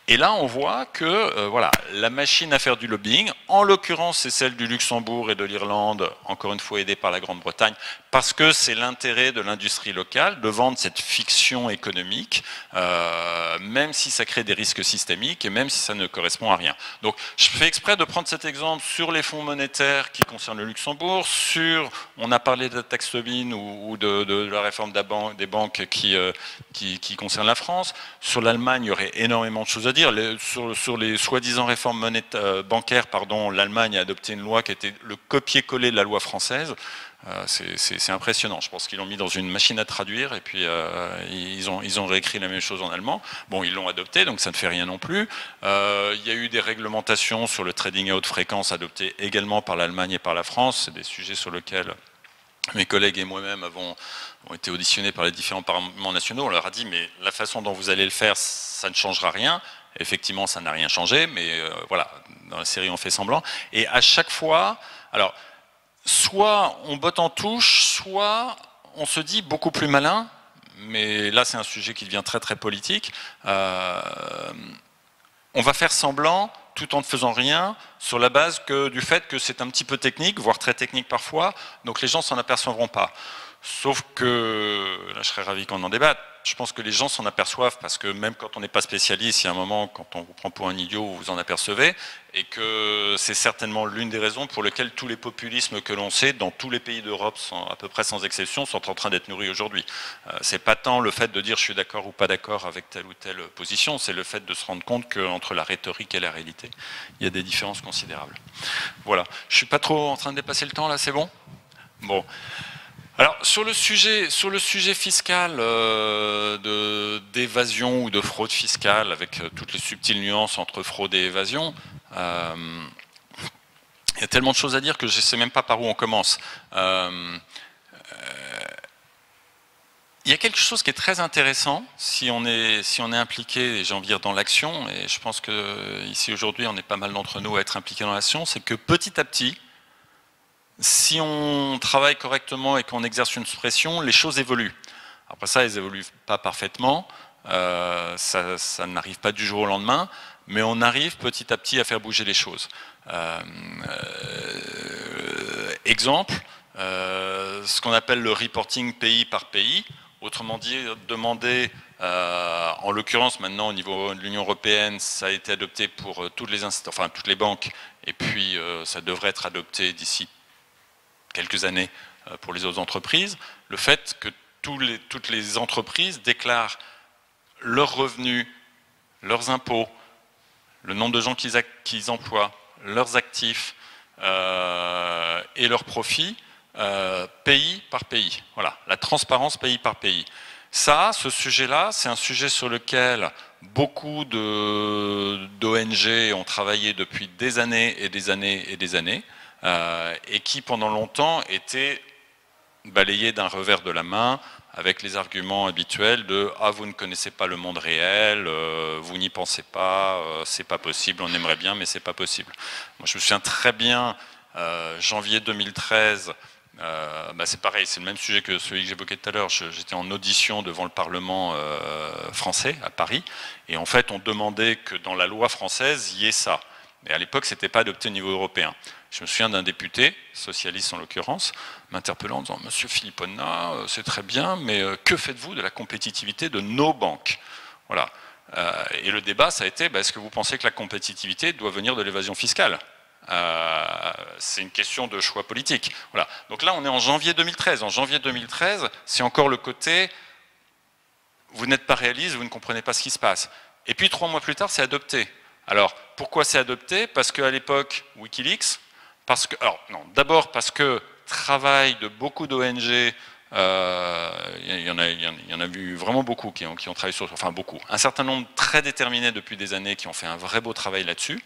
Et là, on voit que voilà, la machine à faire du lobbying, en l'occurrence, c'est celle du Luxembourg et de l'Irlande, encore une fois aidée par la Grande-Bretagne, parce que c'est l'intérêt de l'industrie locale de vendre cette fiction économique, même si ça crée des risques systémiques et même si ça ne correspond à rien. Donc, je fais exprès de prendre cet exemple sur les fonds monétaires qui concernent le Luxembourg, on a parlé de la taxe Tobin ou de la réforme des banques qui concerne la France. Sur l'Allemagne, il y aurait énormément de choses à dire. Sur les soi-disant réformes bancaires, l'Allemagne a adopté une loi qui était le copier-coller de la loi française. C'est impressionnant. Je pense qu'ils l'ont mis dans une machine à traduire et puis ils ont réécrit la même chose en allemand. Bon, ils l'ont adopté, donc ça ne fait rien non plus. Il y a eu des réglementations sur le trading à haute fréquence adoptées également par l'Allemagne et par la France. C'est des sujets sur lesquels mes collègues et moi-même ont été auditionnés par les différents parlements nationaux. On leur a dit, mais la façon dont vous allez le faire, ça ne changera rien. Effectivement, ça n'a rien changé, mais voilà, dans la série, on fait semblant. Et à chaque fois, alors, soit on botte en touche, soit on se dit beaucoup plus malin, mais là, c'est un sujet qui devient très très politique. On va faire semblant tout en ne faisant rien, sur la base du fait que c'est un petit peu technique, voire très technique parfois, donc les gens s'en apercevront pas. Sauf que, là je serais ravi qu'on en débatte, je pense que les gens s'en aperçoivent parce que même quand on n'est pas spécialiste, il y a un moment, quand on vous prend pour un idiot, vous vous en apercevez, et que c'est certainement l'une des raisons pour lesquelles tous les populismes que l'on sait, dans tous les pays d'Europe, à peu près sans exception, sont en train d'être nourris aujourd'hui. C'est pas tant le fait de dire je suis d'accord ou pas d'accord avec telle ou telle position, c'est le fait de se rendre compte qu'entre la rhétorique et la réalité, il y a des différences considérables. Voilà. Je suis pas trop en train de dépasser le temps là, c'est bon ? Bon. Alors sur le sujet fiscal d'évasion ou de fraude fiscale, avec toutes les subtiles nuances entre fraude et évasion, il y a tellement de choses à dire que je ne sais même pas par où on commence. Il y a quelque chose qui est très intéressant si on est impliqué, j'ai envie de dire, dans l'action, et je pense que ici aujourd'hui on est pas mal d'entre nous à être impliqués dans l'action, c'est que petit à petit, si on travaille correctement et qu'on exerce une pression, les choses évoluent. Après ça, elles évoluent pas parfaitement, ça n'arrive pas du jour au lendemain, mais on arrive petit à petit à faire bouger les choses. Exemple, ce qu'on appelle le reporting pays par pays, autrement dit, demander, en l'occurrence maintenant au niveau de l'Union européenne, ça a été adopté pour toutes les banques, et puis ça devrait être adopté d'ici quelques années pour les autres entreprises, le fait que toutes les entreprises déclarent leurs revenus, leurs impôts, le nombre de gens qu'ils emploient, leurs actifs et leurs profits, pays par pays. Voilà, la transparence pays par pays. Ça, ce sujet-là, c'est un sujet sur lequel beaucoup d'ONG ont travaillé depuis des années et des années et des années, et qui pendant longtemps était balayé d'un revers de la main avec les arguments habituels de « Ah, vous ne connaissez pas le monde réel, vous n'y pensez pas, c'est pas possible, on aimerait bien, mais c'est pas possible. » Moi, je me souviens très bien, janvier 2013, c'est pareil, c'est le même sujet que celui que j'évoquais tout à l'heure. J'étais en audition devant le Parlement français, à Paris, et en fait, on demandait que dans la loi française, il y ait ça. Mais à l'époque, ce n'était pas adopté au niveau européen. Je me souviens d'un député, socialiste en l'occurrence, m'interpellant en disant « Monsieur Philipponna, c'est très bien, mais que faites-vous de la compétitivité de nos banques ?» Voilà. Et le débat, ça a été est-ce que vous pensez que la compétitivité doit venir de l'évasion fiscale ? C'est une question de choix politique. Voilà. Donc là, on est en janvier 2013. En janvier 2013, c'est encore le côté vous n'êtes pas réaliste, vous ne comprenez pas ce qui se passe. Et puis 3 mois plus tard, c'est adopté. Alors, pourquoi c'est adopté? Parce qu'à l'époque, Wikileaks, d'abord parce que travail de beaucoup d'ONG, il y en a eu vraiment beaucoup qui ont travaillé sur, enfin beaucoup, un certain nombre très déterminés depuis des années qui ont fait un vrai beau travail là-dessus.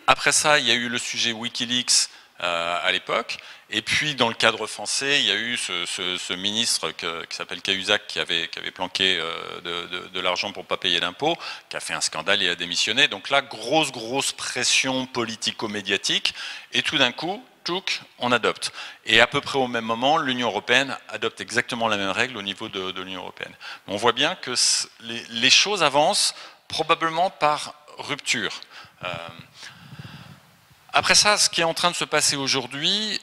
Après ça, il y a eu le sujet Wikileaks à l'époque, et puis dans le cadre français, il y a eu ce ministre qui s'appelle Cahuzac qui avait planqué de l'argent pour ne pas payer d'impôts, qui a fait un scandale et a démissionné. Donc là, grosse pression politico-médiatique, et tout d'un coup, on adopte. Et à peu près au même moment, l'Union européenne adopte exactement la même règle au niveau de l'Union européenne. On voit bien que les choses avancent probablement par rupture. Après ça, ce qui est en train de se passer aujourd'hui,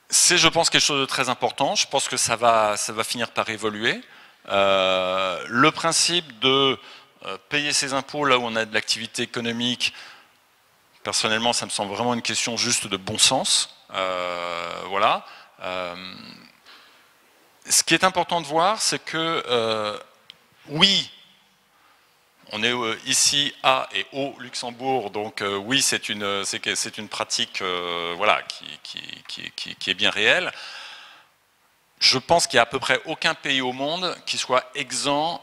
c'est, je pense, quelque chose de très important. Je pense que ça va finir par évoluer. Le principe de payer ses impôts là où on a de l'activité économique, personnellement, ça me semble vraiment une question juste de bon sens. Voilà. Ce qui est important de voir, c'est que, oui, on est ici à et au Luxembourg, donc oui, c'est une pratique voilà, qui est bien réelle. Je pense qu'il n'y a à peu près aucun pays au monde qui soit exempt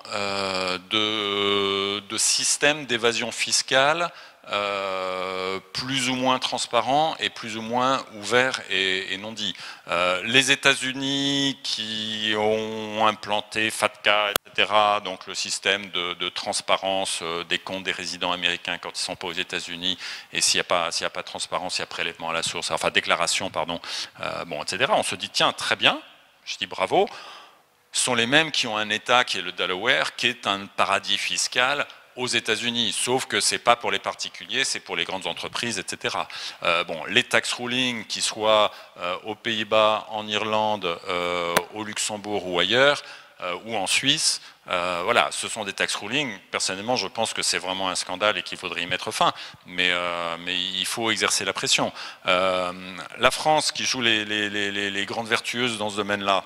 de systèmes d'évasion fiscale plus ou moins transparents et plus ou moins ouverts et non dits. Les États-Unis qui ont implanté FATCA, etc., donc le système de transparence des comptes des résidents américains quand ils ne sont pas aux États-Unis, et s'il n'y a pas de transparence, il y a prélèvement à la source, enfin déclaration, pardon, etc. On se dit, tiens, très bien, je dis bravo, sont les mêmes qui ont un État qui est le Delaware, qui est un paradis fiscal aux États-Unis, sauf que c'est pas pour les particuliers, c'est pour les grandes entreprises, etc. Les tax rulings, qu'ils soient aux Pays-Bas, en Irlande, au Luxembourg ou ailleurs, ou en Suisse, voilà, ce sont des tax rulings. Personnellement, je pense que c'est vraiment un scandale et qu'il faudrait y mettre fin, mais il faut exercer la pression. La France, qui joue les grandes vertueuses dans ce domaine-là,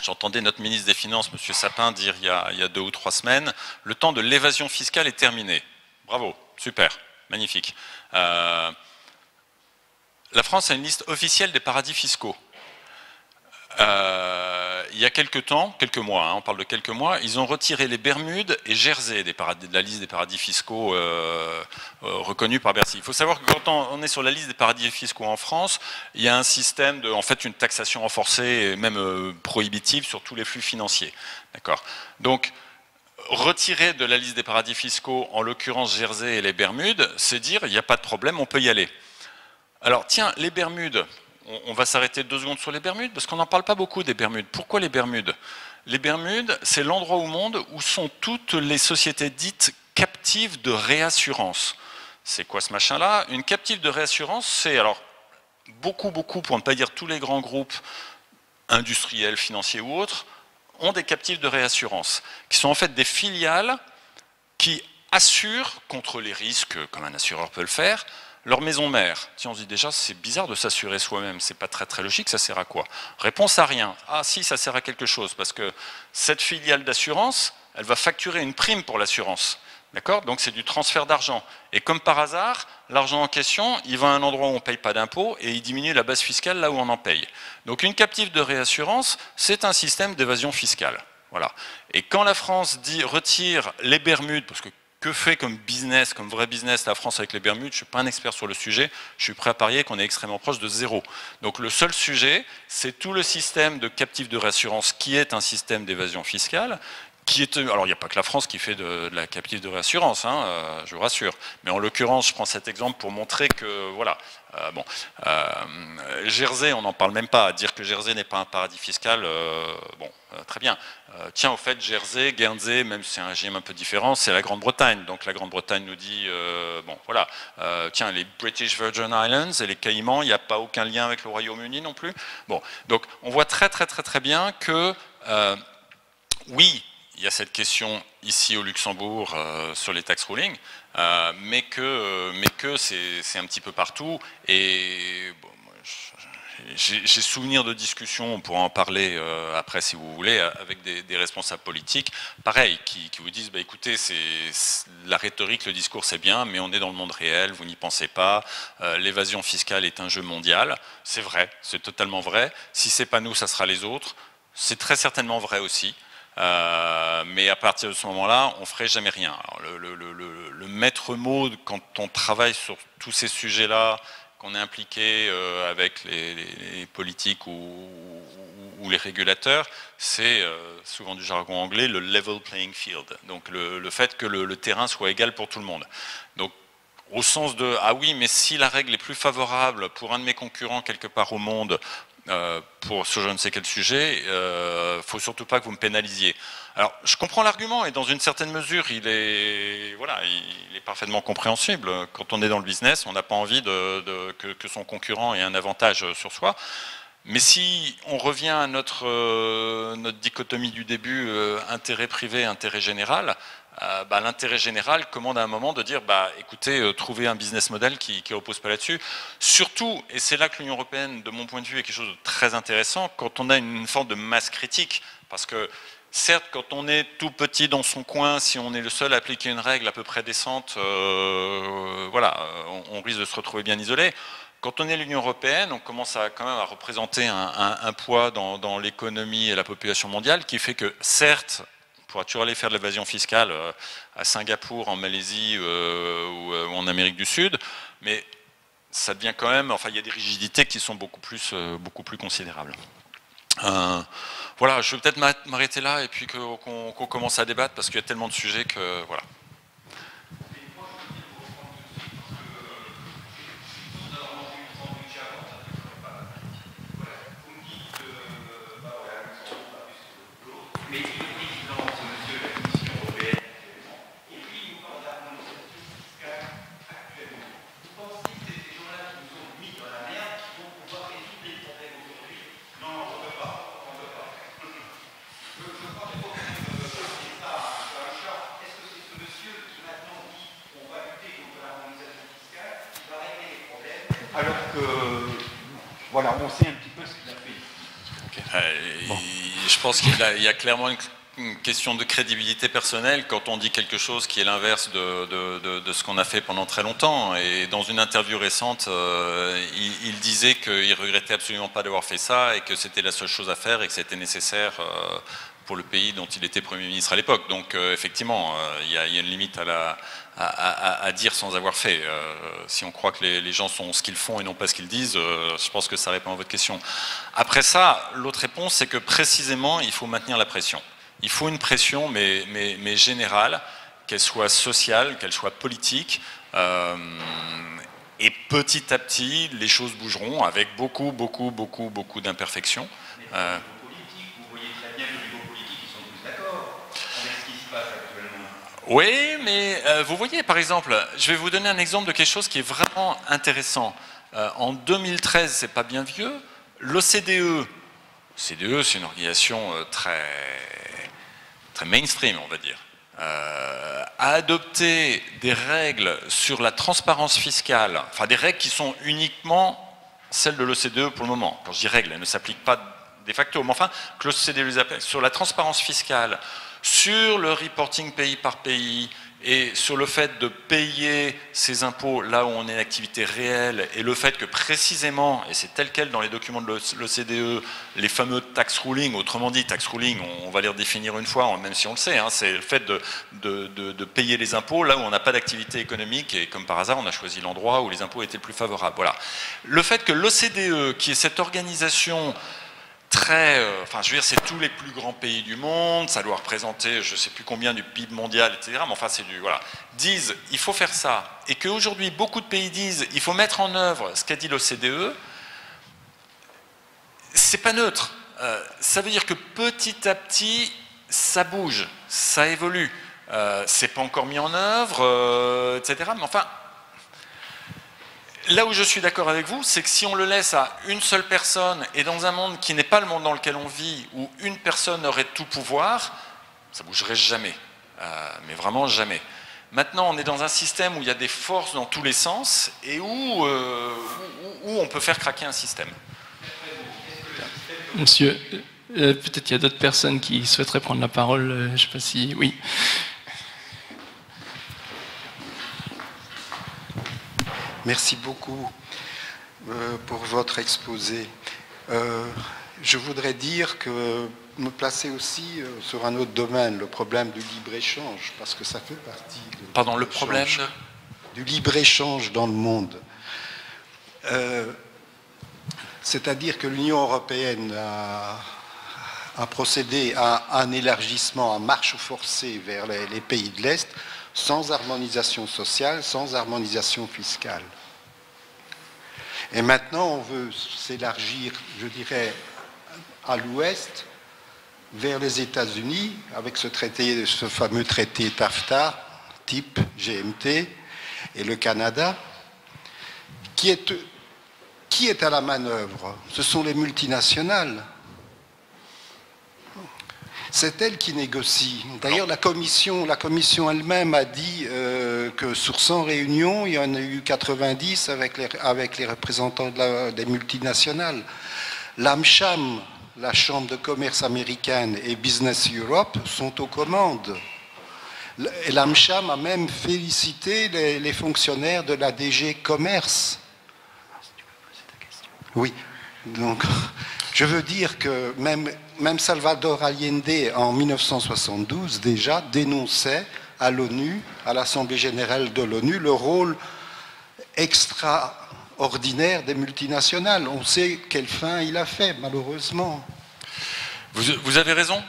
j'entendais notre ministre des Finances, M. Sapin, dire il y a 2 ou 3 semaines, le temps de l'évasion fiscale est terminé. Bravo, super, magnifique. La France a une liste officielle des paradis fiscaux. Il y a quelques temps, quelques mois, on parle de quelques mois, ils ont retiré les Bermudes et Jersey de la liste des paradis fiscaux reconnus par Bercy. Il faut savoir que quand on est sur la liste des paradis fiscaux en France, il y a un système de, en fait, une taxation renforcée et même prohibitive sur tous les flux financiers. D'accord. Donc, retirer de la liste des paradis fiscaux, en l'occurrence Jersey et les Bermudes, c'est dire il n'y a pas de problème, on peut y aller. Alors, tiens, les Bermudes. On va s'arrêter 2 secondes sur les Bermudes, parce qu'on n'en parle pas beaucoup des Bermudes. Pourquoi les Bermudes? Les Bermudes, c'est l'endroit au monde où sont toutes les sociétés dites captives de réassurance. C'est quoi ce machin-là? Une captive de réassurance, c'est alors beaucoup, pour ne pas dire tous les grands groupes industriels, financiers ou autres, ont des captives de réassurance, qui sont en fait des filiales qui assurent contre les risques, comme un assureur peut le faire, leur maison mère. Tiens, on se dit déjà, c'est bizarre de s'assurer soi-même, c'est pas très logique, ça sert à quoi? Réponse à rien. Ah si, ça sert à quelque chose, parce que cette filiale d'assurance, elle va facturer une prime pour l'assurance. D'accord? Donc c'est du transfert d'argent. Et comme par hasard, l'argent en question, il va à un endroit où on ne paye pas d'impôts et il diminue la base fiscale là où on en paye. Donc une captive de réassurance, c'est un système d'évasion fiscale. Voilà. Et quand la France dit retire les Bermudes, parce que fait comme business, comme vrai business la France avec les Bermudes, je ne suis pas un expert sur le sujet, je suis prêt à parier qu'on est extrêmement proche de zéro. Donc le seul sujet, c'est tout le système de captif de réassurance qui est un système d'évasion fiscale, qui est, alors il n'y a pas que la France qui fait de la captive de réassurance, je vous rassure, mais en l'occurrence je prends cet exemple pour montrer que voilà, Jersey, on n'en parle même pas, dire que Jersey n'est pas un paradis fiscal, très bien. Tiens, au fait, Jersey, Guernsey, même si c'est un régime un peu différent, c'est la Grande-Bretagne. Donc la Grande-Bretagne nous dit, tiens, les British Virgin Islands et les Caïmans, il n'y a pas aucun lien avec le Royaume-Uni non plus. Bon, donc on voit très bien que, oui, il y a cette question ici au Luxembourg sur les tax rulings, mais que c'est un petit peu partout. Et bon, j'ai souvenir de discussions, on pourra en parler après si vous voulez, avec des responsables politiques, pareil, qui vous disent, bah, écoutez, la rhétorique, le discours c'est bien, mais on est dans le monde réel, vous n'y pensez pas, l'évasion fiscale est un jeu mondial, c'est vrai, c'est totalement vrai, si c'est pas nous, ça sera les autres, c'est très certainement vrai aussi. Mais à partir de ce moment-là, on ne ferait jamais rien. Alors, le maître mot quand on travaille sur tous ces sujets-là, qu'on est impliqué avec les politiques ou les régulateurs, c'est souvent du jargon anglais, le level playing field. Donc le fait que le terrain soit égal pour tout le monde. Donc au sens de, ah oui, mais si la règle est plus favorable pour un de mes concurrents quelque part au monde, pour ce je ne sais quel sujet, faut surtout pas que vous me pénalisiez. Alors, je comprends l'argument et dans une certaine mesure, il est parfaitement compréhensible. Quand on est dans le business, on n'a pas envie que son concurrent ait un avantage sur soi. Mais si on revient à notre dichotomie du début, intérêt privé, intérêt général, l'intérêt général commande à un moment de dire, écoutez, trouvez un business model qui ne repose pas là-dessus. Surtout, et c'est là que l'Union européenne, de mon point de vue, est quelque chose de très intéressant, quand on a une forme de masse critique, parce que certes, quand on est tout petit dans son coin, si on est le seul à appliquer une règle à peu près décente, on risque de se retrouver bien isolé. Quand on est l'Union européenne, on commence quand même à représenter un poids dans l'économie et la population mondiale qui fait que, certes, on pourra toujours aller faire de l'évasion fiscale à Singapour, en Malaisie ou en Amérique du Sud, mais ça devient quand même, enfin, il y a des rigidités qui sont beaucoup plus considérables. Voilà, je vais peut-être m'arrêter là et puis qu'on commence à débattre parce qu'il y a tellement de sujets que voilà. Mais le président, ce monsieur de la Commission européenne, et puis il nous parle d'harmonisation fiscale actuellement. Vous pensez que c'est ces gens-là qui nous ont mis dans la merde qui vont pouvoir résoudre les problèmes aujourd'hui? Non, on ne peut pas. On ne peut pas. Je crois qu'il faut que c'est ça, un chat. Est-ce que c'est ce monsieur qui maintenant dit qu'on va lutter contre l'harmonisation fiscale qui va régler les problèmes alors que, voilà, on sait un petit peu ce qu'il a fait. Okay. Bon. Je pense qu'il y a clairement une question de crédibilité personnelle quand on dit quelque chose qui est l'inverse de ce qu'on a fait pendant très longtemps. Et dans une interview récente, il disait qu'il regrettait absolument pas d'avoir fait ça et que c'était la seule chose à faire et que c'était nécessaire pour le pays dont il était Premier ministre à l'époque. Donc effectivement, il y a une limite à dire sans avoir fait. Si on croit que les gens sont ce qu'ils font et non pas ce qu'ils disent, je pense que ça répond à votre question. Après ça, l'autre réponse, c'est que précisément, il faut maintenir la pression. Il faut une pression, mais générale, qu'elle soit sociale, qu'elle soit politique. Et petit à petit, les choses bougeront avec beaucoup d'imperfections. Oui, mais vous voyez, par exemple, je vais vous donner un exemple de quelque chose qui est vraiment intéressant. En 2013, c'est pas bien vieux, l'OCDE, c'est une organisation très mainstream, on va dire, a adopté des règles sur la transparence fiscale, enfin des règles qui sont uniquement celles de l'OCDE pour le moment. Quand je dis règles, elles ne s'appliquent pas de facto, mais enfin, que l'OCDE les appelle, sur la transparence fiscale, sur le reporting pays par pays et sur le fait de payer ses impôts là où on est une activité réelle et le fait que précisément, et c'est tel quel dans les documents de l'OCDE, les fameux tax ruling, autrement dit tax ruling, on va les redéfinir une fois, même si on le sait, hein, c'est le fait de payer les impôts là où on n'a pas d'activité économique et comme par hasard on a choisi l'endroit où les impôts étaient le plus favorables. Voilà. Le fait que l'OCDE, qui est cette organisation enfin, je veux dire, c'est tous les plus grands pays du monde, ça doit représenter, je ne sais plus combien du PIB mondial, etc. Mais enfin, voilà. Disent, il faut faire ça. Et qu'aujourd'hui, beaucoup de pays disent, il faut mettre en œuvre ce qu'a dit l'OCDE. C'est pas neutre. Ça veut dire que petit à petit, ça bouge, ça évolue. C'est pas encore mis en œuvre, etc. Mais enfin. Là où je suis d'accord avec vous, c'est que si on le laisse à une seule personne, et dans un monde qui n'est pas le monde dans lequel on vit, où une personne aurait tout pouvoir, ça ne bougerait jamais, mais vraiment jamais. Maintenant, on est dans un système où il y a des forces dans tous les sens, et où on peut faire craquer un système. Monsieur, peut-être qu'il y a d'autres personnes qui souhaiteraient prendre la parole, je ne sais pas si... Oui. Merci beaucoup pour votre exposé. Je voudrais dire que me placer aussi sur un autre domaine, le problème du libre-échange, parce que ça fait partie de... Pardon, le problème du libre-échange dans le monde. C'est-à-dire que l'Union européenne a procédé à un élargissement, à marche forcée vers les pays de l'Est, sans harmonisation sociale, sans harmonisation fiscale. Et maintenant, on veut s'élargir, je dirais, à l'ouest, vers les États-Unis, avec ce fameux traité TAFTA, type GMT, et le Canada, qui est à la manœuvre. Ce sont les multinationales. C'est elle qui négocie. D'ailleurs, la commission elle-même a dit que sur 100 réunions, il y en a eu 90 avec les représentants des multinationales. L'AmCham, la Chambre de commerce américaine, et Business Europe sont aux commandes. L'AmCham a même félicité les fonctionnaires de la DG Commerce. Oui, donc... Je veux dire que même Salvador Allende, en 1972, déjà dénonçait à l'ONU, à l'Assemblée générale de l'ONU, le rôle extraordinaire des multinationales. On sait quelle fin il a fait, malheureusement. Vous avez raison.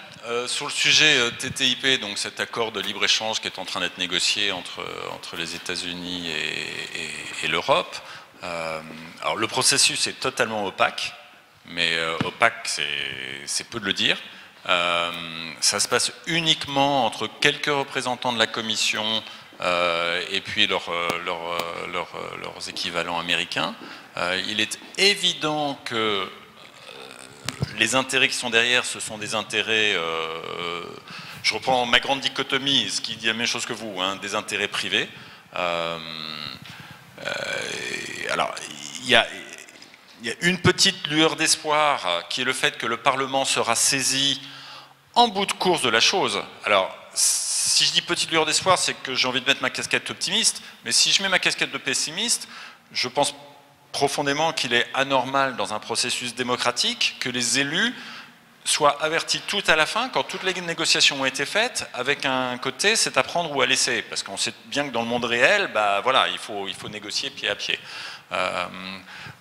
Sur le sujet TTIP, donc cet accord de libre-échange qui est en train d'être négocié entre les États-Unis et l'Europe, alors le processus est totalement opaque. Mais opaque, c'est peu de le dire. Ça se passe uniquement entre quelques représentants de la Commission et puis leurs équivalents américains. Il est évident que les intérêts qui sont derrière, ce sont des intérêts... je reprends ma grande dichotomie, ce qui dit la même chose que vous, hein, des intérêts privés. Alors, il y a une petite lueur d'espoir qui est le fait que le Parlement sera saisi en bout de course de la chose, alors si je dis petite lueur d'espoir, c'est que j'ai envie de mettre ma casquette optimiste, mais si je mets ma casquette de pessimiste, je pense profondément qu'il est anormal dans un processus démocratique que les élus soient avertis tout à la fin, quand toutes les négociations ont été faites, avec un côté, c'est à prendre ou à laisser. Parce qu'on sait bien que dans le monde réel, bah, voilà, il faut négocier pied à pied.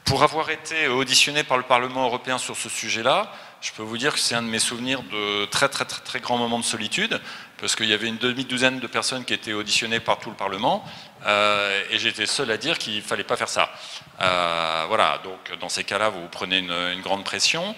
Pour avoir été auditionné par le Parlement européen sur ce sujet-là, je peux vous dire que c'est un de mes souvenirs de très grands moments de solitude, parce qu'il y avait une demi-douzaine de personnes qui étaient auditionnées par tout le Parlement, et j'étais seul à dire qu'il ne fallait pas faire ça. Voilà, donc dans ces cas-là, vous prenez une grande pression.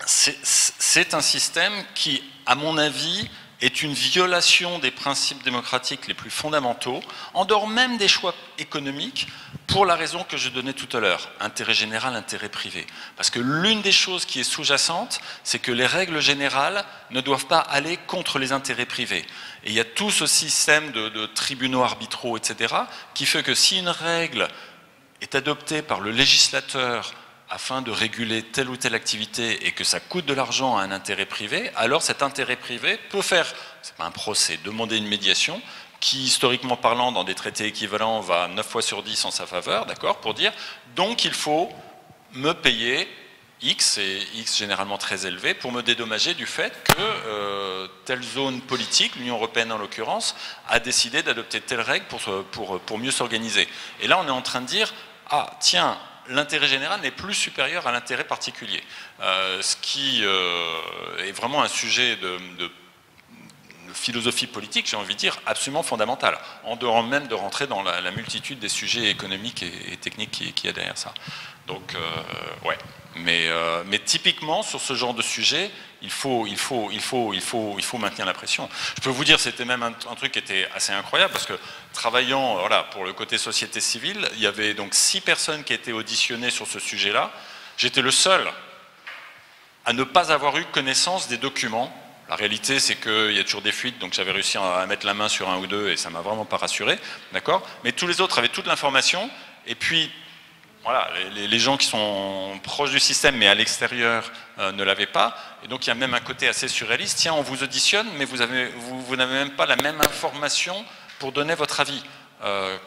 C'est un système qui, à mon avis, est une violation des principes démocratiques les plus fondamentaux, en dehors même des choix économiques, pour la raison que je donnais tout à l'heure, intérêt général, intérêt privé. Parce que l'une des choses qui est sous-jacente, c'est que les règles générales ne doivent pas aller contre les intérêts privés. Et il y a tout ce système de tribunaux arbitraux, etc., qui fait que si une règle est adoptée par le législateur afin de réguler telle ou telle activité et que ça coûte de l'argent à un intérêt privé, alors cet intérêt privé peut faire, c'est pas un procès, demander une médiation qui, historiquement parlant, dans des traités équivalents, va 9 fois sur 10 en sa faveur, d'accord, pour dire, donc il faut me payer X, et X généralement très élevé, pour me dédommager du fait que telle zone politique, l'Union européenne en l'occurrence, a décidé d'adopter telle règle pour mieux s'organiser. Et là, on est en train de dire, ah, tiens, l'intérêt général n'est plus supérieur à l'intérêt particulier. Ce qui est vraiment un sujet de philosophie politique, j'ai envie de dire, absolument fondamental, en dehors même de rentrer dans la multitude des sujets économiques et techniques qu'il y a derrière ça. Donc, ouais. Mais typiquement, sur ce genre de sujet, il faut maintenir la pression. Je peux vous dire, c'était même un truc qui était assez incroyable, parce que travaillant voilà, pour le côté société civile, il y avait donc 6 personnes qui étaient auditionnées sur ce sujet-là. J'étais le seul à ne pas avoir eu connaissance des documents. La réalité, c'est qu'il y a toujours des fuites, donc j'avais réussi à mettre la main sur un ou deux, et ça m'a vraiment pas rassuré, d'accord ? Mais tous les autres avaient toute l'information, et puis voilà, les gens qui sont proches du système mais à l'extérieur ne l'avaient pas. Et donc il y a même un côté assez surréaliste. Tiens, on vous auditionne, mais vous n'avez même pas la même information pour donner votre avis.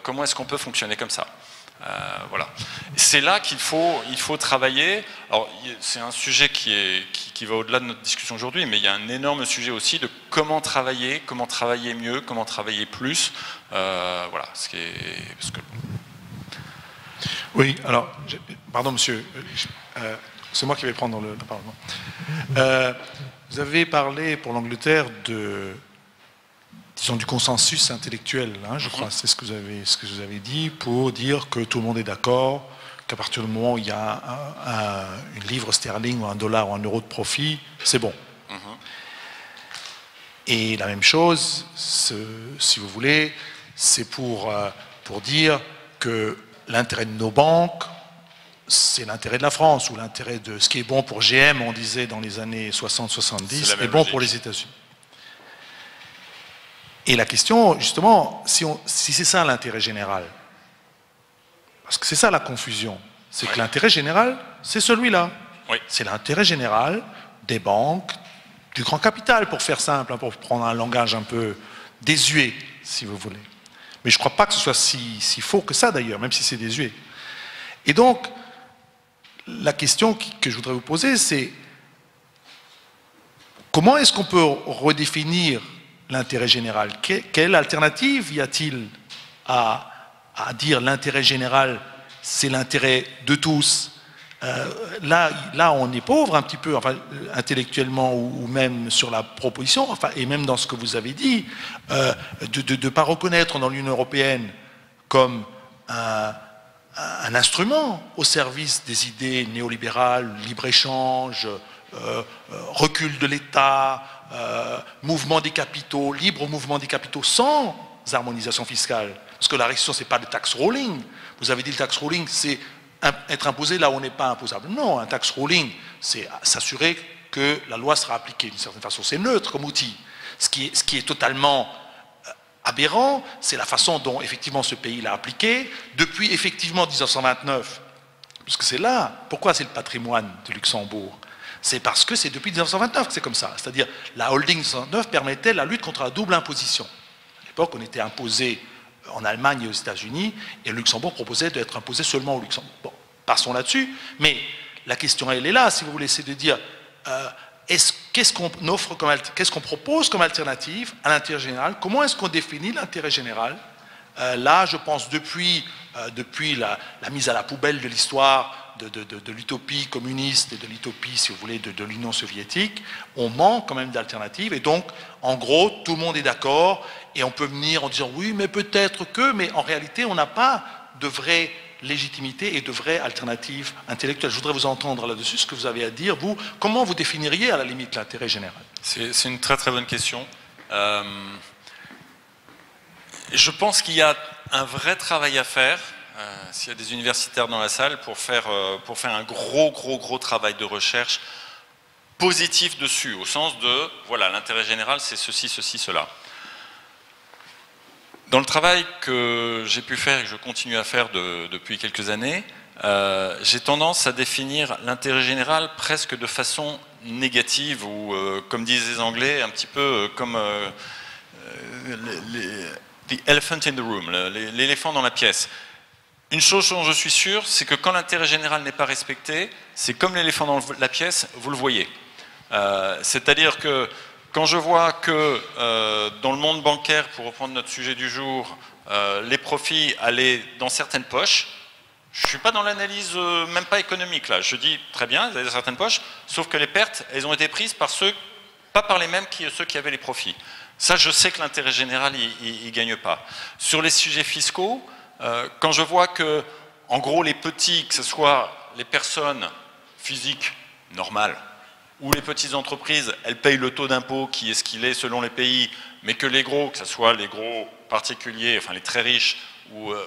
Comment est-ce qu'on peut fonctionner comme ça ? Voilà. C'est là qu'il faut travailler. Alors c'est un sujet qui va au-delà de notre discussion aujourd'hui, mais il y a un énorme sujet aussi de comment travailler mieux, comment travailler plus. Voilà. Parce que oui, alors, pardon monsieur, c'est moi qui vais prendre la parole. Vous avez parlé pour l'Angleterre disons, du consensus intellectuel, hein, je crois, c'est ce que vous avez dit, pour dire que tout le monde est d'accord, qu'à partir du moment où il y a une livre sterling ou un dollar ou un euro de profit, c'est bon. Et la même chose, si vous voulez, c'est pour dire que l'intérêt de nos banques, c'est l'intérêt de la France, ou l'intérêt de ce qui est bon pour GM, on disait dans les années 60-70, est bon pour les États-Unis. Et la question, justement, si c'est ça l'intérêt général, parce que c'est ça la confusion, c'est que l'intérêt général, c'est celui-là. Oui. C'est l'intérêt général des banques, du grand capital, pour faire simple, pour prendre un langage un peu désuet, si vous voulez. Mais je ne crois pas que ce soit si faux que ça, d'ailleurs, même si c'est désuet. Et donc, la question que je voudrais vous poser, c'est comment est-ce qu'on peut redéfinir l'intérêt général ? Quelle alternative y a-t-il à dire l'intérêt général, c'est l'intérêt de tous ? Là, on est pauvre un petit peu, enfin, intellectuellement ou même sur la proposition, enfin, et même dans ce que vous avez dit, de ne pas reconnaître dans l'Union européenne comme un instrument au service des idées néolibérales, libre-échange, recul de l'État, mouvement des capitaux, libre mouvement des capitaux sans harmonisation fiscale. Parce que la question, ce n'est pas le tax ruling. Vous avez dit le tax ruling, c'est être imposé là où on n'est pas imposable. Non, un tax ruling, c'est s'assurer que la loi sera appliquée d'une certaine façon. C'est neutre comme outil. Ce qui est totalement aberrant, c'est la façon dont effectivement ce pays l'a appliqué depuis effectivement 1929. Parce que c'est là, pourquoi c'est le patrimoine de Luxembourg ? C'est parce que c'est depuis 1929 que c'est comme ça. C'est-à-dire, la holding 1929 permettait la lutte contre la double imposition. À l'époque, on était imposé en Allemagne et aux États-Unis, et le Luxembourg proposait d'être imposé seulement au Luxembourg. Bon, passons là-dessus, mais la question, elle est là, si vous voulez, c'est de dire, qu'est-ce qu'on propose comme alternative à l'intérêt général? Comment est-ce qu'on définit l'intérêt général? Là, je pense, depuis la mise à la poubelle de l'histoire de l'utopie communiste et de l'utopie, si vous voulez, de l'Union soviétique, on manque quand même d'alternatives. Et donc, en gros, tout le monde est d'accord et on peut venir en disant oui, mais peut-être que, mais en réalité, on n'a pas de vraie légitimité et de vraies alternatives intellectuelles. Je voudrais vous entendre là-dessus, ce que vous avez à dire. Vous, comment vous définiriez à la limite l'intérêt général? C'est une très très bonne question. Je pense qu'il y a un vrai travail à faire, s'il y a des universitaires dans la salle, pour faire un gros travail de recherche positif dessus, au sens de, voilà, l'intérêt général, c'est ceci, cela. Dans le travail que j'ai pu faire et que je continue à faire depuis quelques années, j'ai tendance à définir l'intérêt général presque de façon négative, ou comme disent les Anglais, un petit peu comme the elephant in the room, l'éléphant dans la pièce. Une chose dont je suis sûr, c'est que quand l'intérêt général n'est pas respecté, c'est comme l'éléphant dans la pièce, vous le voyez. C'est-à-dire que quand je vois que dans le monde bancaire, pour reprendre notre sujet du jour, les profits allaient dans certaines poches, je ne suis pas dans l'analyse même pas économique là, je dis très bien, ils allaient dans certaines poches, sauf que les pertes, elles ont été prises par ceux, pas par les mêmes que ceux qui avaient les profits. Ça, je sais que l'intérêt général, il ne gagne pas. Sur les sujets fiscaux, quand je vois que, en gros, les petits, que ce soit les personnes physiques normales, ou les petites entreprises, elles payent le taux d'impôt qui est ce qu'il est selon les pays, mais que les gros, que ce soit les gros particuliers, enfin les très riches,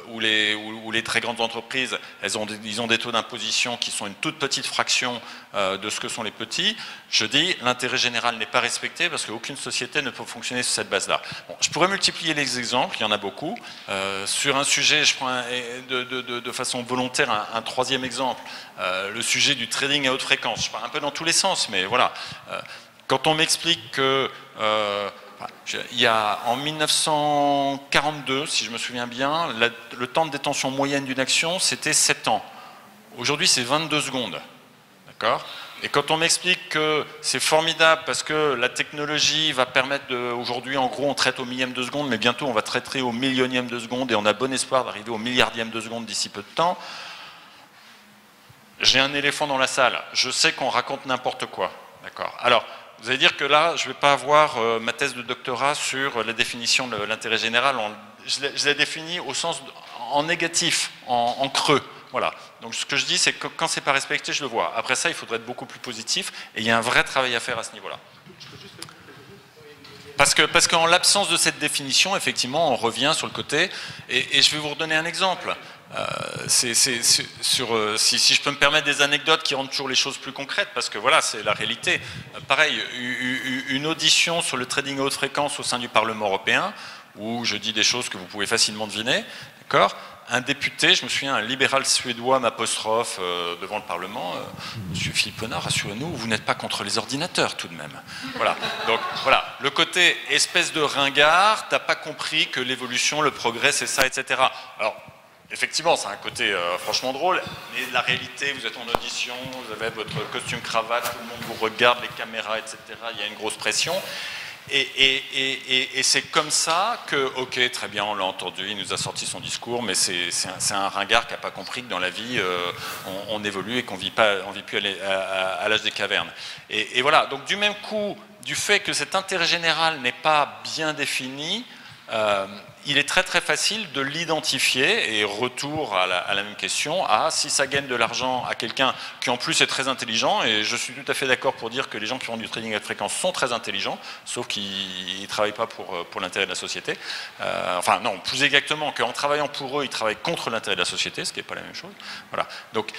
ou les très grandes entreprises, ils ont des taux d'imposition qui sont une toute petite fraction de ce que sont les petits. Je dis, l'intérêt général n'est pas respecté parce qu'aucune société ne peut fonctionner sur cette base-là. Bon, je pourrais multiplier les exemples, il y en a beaucoup. Sur un sujet, je prends de façon volontaire un troisième exemple, le sujet du trading à haute fréquence. Je parle un peu dans tous les sens, mais voilà. Quand on m'explique que... il y a en 1942, si je me souviens bien, le temps de détention moyenne d'une action, c'était 7 ans. Aujourd'hui, c'est 22 secondes. D'accord ? Et quand on m'explique que c'est formidable parce que la technologie va permettre de... Aujourd'hui, en gros, on traite au millième de seconde, mais bientôt, on va traiter au millionième de seconde et on a bon espoir d'arriver au milliardième de seconde d'ici peu de temps. J'ai un éléphant dans la salle. Je sais qu'on raconte n'importe quoi. D'accord ? Alors, vous allez dire que là, je ne vais pas avoir ma thèse de doctorat sur la définition de l'intérêt général. Je l'ai définie au sens en négatif, en creux. Voilà. Donc ce que je dis, c'est que quand ce n'est pas respecté, je le vois. Après ça, il faudrait être beaucoup plus positif et il y a un vrai travail à faire à ce niveau-là. Parce qu'en l'absence de cette définition, effectivement, on revient sur le côté. Et je vais vous redonner un exemple. Si je peux me permettre des anecdotes qui rendent toujours les choses plus concrètes, parce que voilà, c'est la réalité. Pareil, une audition sur le trading à haute fréquence au sein du Parlement européen, où je dis des choses que vous pouvez facilement deviner, d'accord ? Un député, je me souviens, un libéral suédois m'apostrophe devant le Parlement, Monsieur Philippona, rassurez-nous, vous n'êtes pas contre les ordinateurs tout de même. Voilà. Donc voilà, le côté espèce de ringard, t'as pas compris que l'évolution, le progrès, c'est ça, etc. Alors, effectivement, c'est un côté franchement drôle, mais la réalité, vous êtes en audition, vous avez votre costume cravate, tout le monde vous regarde, les caméras, etc. Il y a une grosse pression. Et c'est comme ça que, ok, très bien, on l'a entendu, il nous a sorti son discours, mais c'est un ringard qui n'a pas compris que dans la vie, on évolue et qu'on ne vit plus à l'âge des cavernes. Et voilà, donc du même coup, du fait que cet intérêt général n'est pas bien défini, il est très très facile de l'identifier, et retour à la même question, si ça gagne de l'argent à quelqu'un qui en plus est très intelligent, et je suis tout à fait d'accord pour dire que les gens qui font du trading à haute fréquence sont très intelligents, sauf qu'ils ne travaillent pas pour l'intérêt de la société. Enfin non, plus exactement, qu'en travaillant pour eux, ils travaillent contre l'intérêt de la société, ce qui n'est pas la même chose. Voilà. Donc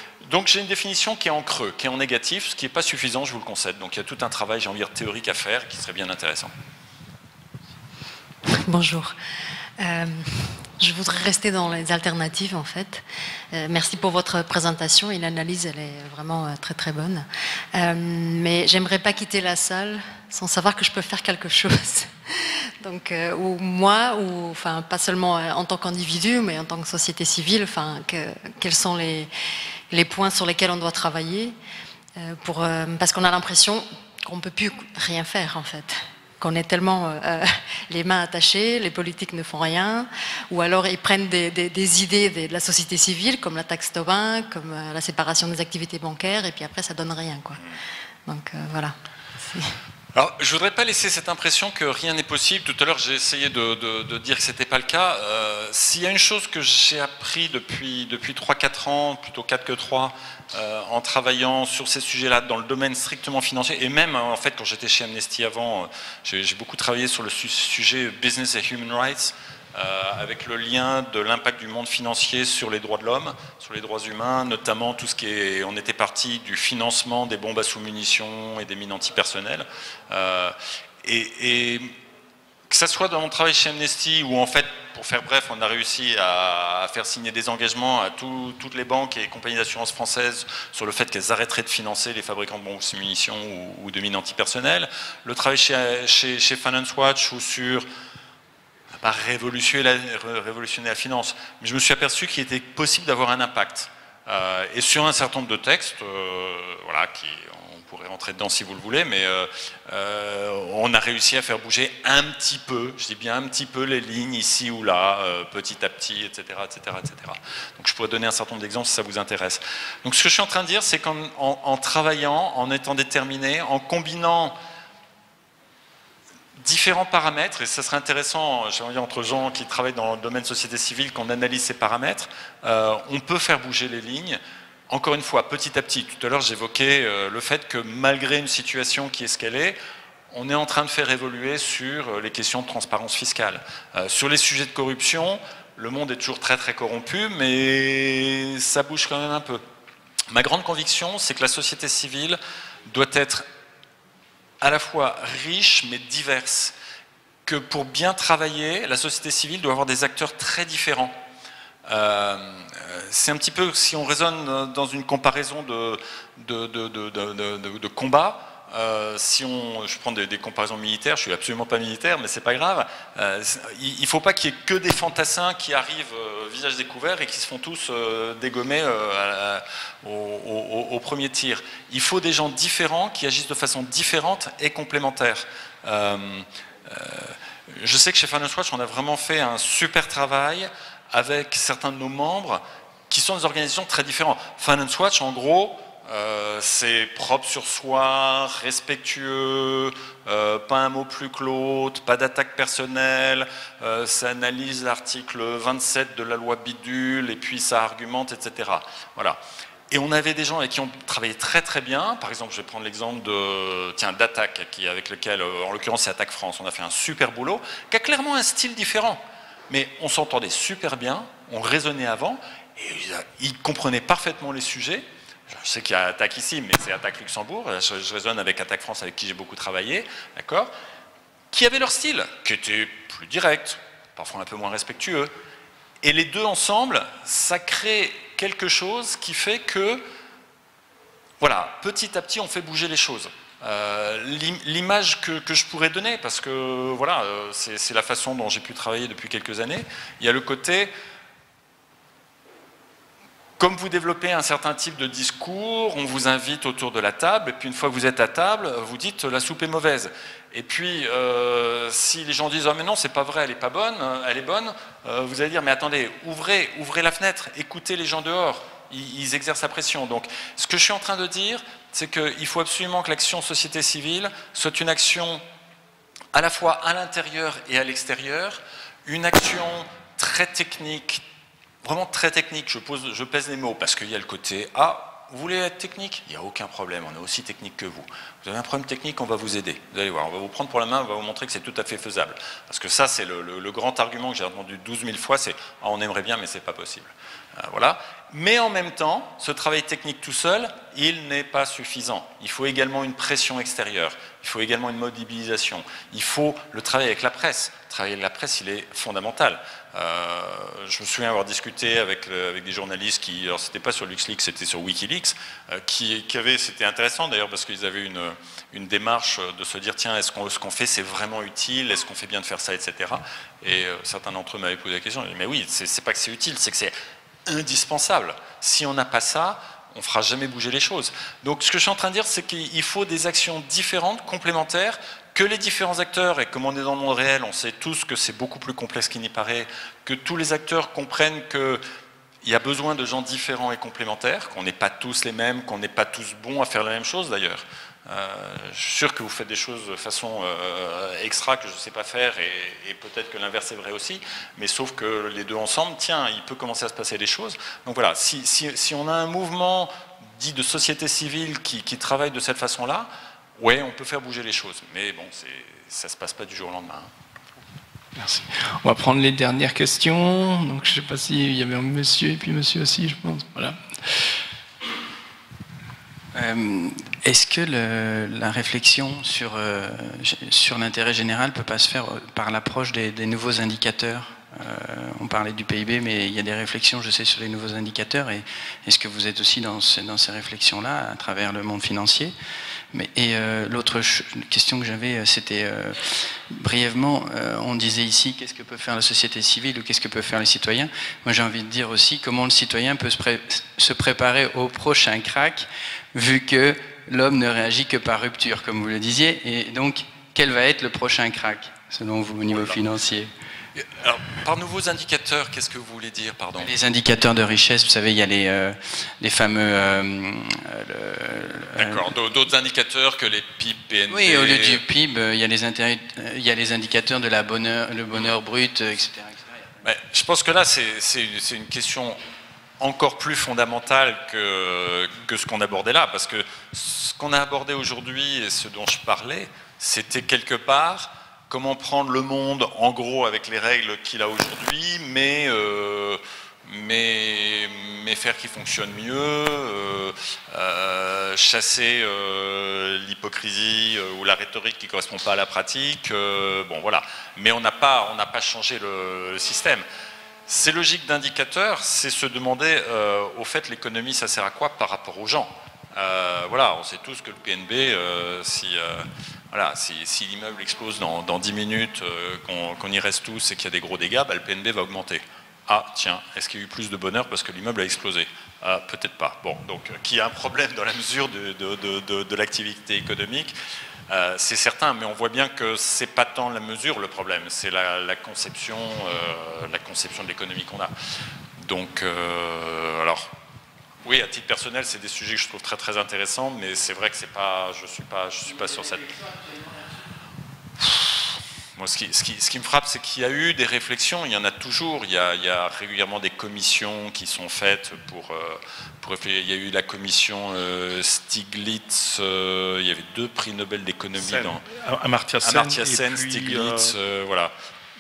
j'ai une définition qui est en creux, qui est en négatif, ce qui n'est pas suffisant, je vous le concède. Donc il y a tout un travail, j'ai envie de dire, théorique à faire, qui serait bien intéressant. Bonjour. Je voudrais rester dans les alternatives en fait. Merci pour votre présentation et l'analyse, elle est vraiment très très bonne. Mais j'aimerais pas quitter la salle sans savoir que je peux faire quelque chose. Donc, ou moi, ou enfin pas seulement en tant qu'individu, mais en tant que société civile, enfin quels sont les points sur lesquels on doit travailler parce qu'on a l'impression qu'on ne peut plus rien faire en fait. Qu'on est tellement les mains attachées, les politiques ne font rien, ou alors ils prennent des idées de la société civile, comme la taxe Tobin, comme la séparation des activités bancaires, et puis après ça donne rien, quoi. Donc voilà. Alors, je ne voudrais pas laisser cette impression que rien n'est possible. Tout à l'heure, j'ai essayé de dire que ce n'était pas le cas. S'il y a une chose que j'ai appris depuis 3-4 ans, plutôt 4 que 3, en travaillant sur ces sujets-là dans le domaine strictement financier, et même en fait quand j'étais chez Amnesty avant, j'ai beaucoup travaillé sur le sujet Business et Human Rights, avec le lien de l'impact du monde financier sur les droits de l'homme, sur les droits humains, notamment tout ce qui est... On était parti du financement des bombes à sous-munitions et des mines antipersonnelles. Et que ça soit dans mon travail chez Amnesty, où en fait, pour faire bref, on a réussi à faire signer des engagements à toutes les banques et compagnies d'assurance françaises sur le fait qu'elles arrêteraient de financer les fabricants de bombes à munitions ou de mines antipersonnelles. Le travail chez Finance Watch, ou sur... pas révolutionner la finance, mais je me suis aperçu qu'il était possible d'avoir un impact. Et sur un certain nombre de textes, voilà, on pourrait rentrer dedans si vous le voulez, mais on a réussi à faire bouger un petit peu, je dis bien un petit peu, les lignes ici ou là, petit à petit, etc., etc., etc. Donc je pourrais donner un certain nombre d'exemples si ça vous intéresse. Donc ce que je suis en train de dire, c'est qu'en travaillant, en étant déterminé, en combinant différents paramètres, et ça serait intéressant, j'aimerais dire, entre gens qui travaillent dans le domaine société civile, qu'on analyse ces paramètres, on peut faire bouger les lignes, encore une fois, petit à petit. Tout à l'heure, j'évoquais le fait que malgré une situation qui est ce qu'elle est, on est en train de faire évoluer sur les questions de transparence fiscale. Sur les sujets de corruption, le monde est toujours très très corrompu, mais ça bouge quand même un peu. Ma grande conviction, c'est que la société civile doit être à la fois riche mais diverse, que pour bien travailler, la société civile doit avoir des acteurs très différents. C'est un petit peu, si on raisonne dans une comparaison de combat, je prends des comparaisons militaires, je suis absolument pas militaire, mais c'est pas grave, il ne faut pas qu'il y ait que des fantassins qui arrivent visage découvert et qui se font tous dégommer au premier tir. Il faut des gens différents qui agissent de façon différente et complémentaire. Je sais que chez Finance Watch, on a vraiment fait un super travail avec certains de nos membres qui sont des organisations très différentes. Finance Watch, en gros, c'est propre sur soi, respectueux, pas un mot plus que l'autre, pas d'attaque personnelle, ça analyse l'article 27 de la loi Bidule et puis ça argumente, etc. Voilà. Et on avait des gens avec qui on travaillait très très bien. Par exemple, je vais prendre l'exemple d'Attaque, avec lequel, en l'occurrence, c'est Attaque France. On a fait un super boulot, qui a clairement un style différent. Mais on s'entendait super bien, on raisonnait avant, et ils comprenaient parfaitement les sujets. Je sais qu'il y a Attaque ici, mais c'est Attaque Luxembourg. Je raisonne avec Attaque France, avec qui j'ai beaucoup travaillé, d'accord, qui avaient leur style, qui était plus direct, parfois un peu moins respectueux. Et les deux ensemble, ça crée quelque chose qui fait que, voilà, petit à petit, on fait bouger les choses. L'image que je pourrais donner, parce que voilà, c'est la façon dont j'ai pu travailler depuis quelques années, il y a le côté, comme vous développez un certain type de discours, on vous invite autour de la table, et puis une fois que vous êtes à table, vous dites la soupe est mauvaise. Et puis, si les gens disent oh mais non, c'est pas vrai, elle est pas bonne, elle est bonne, vous allez dire mais attendez, ouvrez la fenêtre, écoutez les gens dehors, ils exercent la pression. Donc, ce que je suis en train de dire, c'est qu'il faut absolument que l'action société civile soit une action à la fois à l'intérieur et à l'extérieur, une action très technique, vraiment très technique, je pèse les mots, parce qu'il y a le côté « Ah, vous voulez être technique ? Il n'y a aucun problème, on est aussi technique que vous. Vous avez un problème technique, on va vous aider. Vous allez voir, on va vous prendre pour la main, on va vous montrer que c'est tout à fait faisable. » Parce que ça, c'est le grand argument que j'ai entendu 12 000 fois, c'est « Ah, on aimerait bien, mais c'est pas possible. » Voilà. Mais en même temps, ce travail technique tout seul, il n'est pas suffisant. Il faut également une pression extérieure, il faut également une mobilisation, il faut le travail avec la presse. Le travail avec la presse, il est fondamental. Je me souviens avoir discuté avec des journalistes qui, alors c'était pas sur LuxLeaks, c'était sur Wikileaks, qui avaient, c'était intéressant d'ailleurs parce qu'ils avaient une démarche de se dire tiens, est-ce qu'on fait c'est vraiment utile, est-ce qu'on fait bien de faire ça, etc. Et certains d'entre eux m'avaient posé la question, mais oui, c'est pas que c'est utile, c'est que c'est indispensable. Si on n'a pas ça, on ne fera jamais bouger les choses. Donc ce que je suis en train de dire, c'est qu'il faut des actions différentes, complémentaires, que les différents acteurs, et comme on est dans le monde réel, on sait tous que c'est beaucoup plus complexe qu'il n'y paraît, que tous les acteurs comprennent qu'il y a besoin de gens différents et complémentaires, qu'on n'est pas tous les mêmes, qu'on n'est pas tous bons à faire la même chose d'ailleurs. Je suis sûr que vous faites des choses de façon extra que je ne sais pas faire et peut-être que l'inverse est vrai aussi, mais sauf que les deux ensemble, tiens, il peut commencer à se passer des choses. Donc voilà, si on a un mouvement dit de société civile qui travaille de cette façon-là, ouais, on peut faire bouger les choses, mais bon, ça ne se passe pas du jour au lendemain. Merci. On va prendre les dernières questions. Donc je ne sais pas s'il y avait un monsieur et puis monsieur aussi, je pense. Voilà. Est-ce que la réflexion sur l'intérêt général ne peut pas se faire par l'approche des nouveaux indicateurs? On parlait du PIB, mais il y a des réflexions, je sais, sur les nouveaux indicateurs. Et est-ce que vous êtes aussi dans ces réflexions-là à travers le monde financier? Et l'autre question que j'avais, c'était brièvement, on disait ici, qu'est-ce que peut faire la société civile ou qu'est-ce que peuvent faire les citoyens? Moi, j'ai envie de dire aussi comment le citoyen peut se préparer au prochain crack, vu que l'homme ne réagit que par rupture, comme vous le disiez. Et donc, quel va être le prochain crack, selon vous, au niveau financier? Alors, par nouveaux indicateurs, qu'est-ce que vous voulez dire, pardon? Les indicateurs de richesse, vous savez, il y a les fameux... D'accord, d'autres indicateurs que les PIB, PNB... Oui, au lieu du PIB, il y a les indicateurs de le bonheur brut, etc. Ouais, je pense que là, c'est une question encore plus fondamentale que ce qu'on abordait là, parce que ce qu'on a abordé aujourd'hui et ce dont je parlais, c'était quelque part... comment prendre le monde, en gros, avec les règles qu'il a aujourd'hui, mais faire qu'il fonctionne mieux, chasser l'hypocrisie ou la rhétorique qui ne correspond pas à la pratique. Bon, voilà. Mais on n'a pas changé le système. Ces logiques d'indicateurs, c'est se demander, au fait, l'économie, ça sert à quoi par rapport aux gens? Voilà, on sait tous que le PNB, si l'immeuble explose dans 10 minutes, qu'on y reste tous et qu'il y a des gros dégâts, bah, le PNB va augmenter. Ah, tiens, est-ce qu'il y a eu plus de bonheur parce que l'immeuble a explosé? Ah, peut-être pas. Bon, donc, qu'il y a un problème dans la mesure de l'activité économique, c'est certain, mais on voit bien que c'est pas tant la mesure le problème, c'est la conception de l'économie qu'on a. Donc, alors... Oui, à titre personnel, c'est des sujets que je trouve très très intéressants, mais c'est vrai que je suis pas sur cette... Moi, ce qui me frappe, c'est qu'il y a eu des réflexions, il y en a toujours, il y a régulièrement des commissions qui sont faites pour réfléchir. Il y a eu la commission Stiglitz, il y avait 2 prix Nobel d'économie dans... Amartya Sen, Stiglitz, voilà.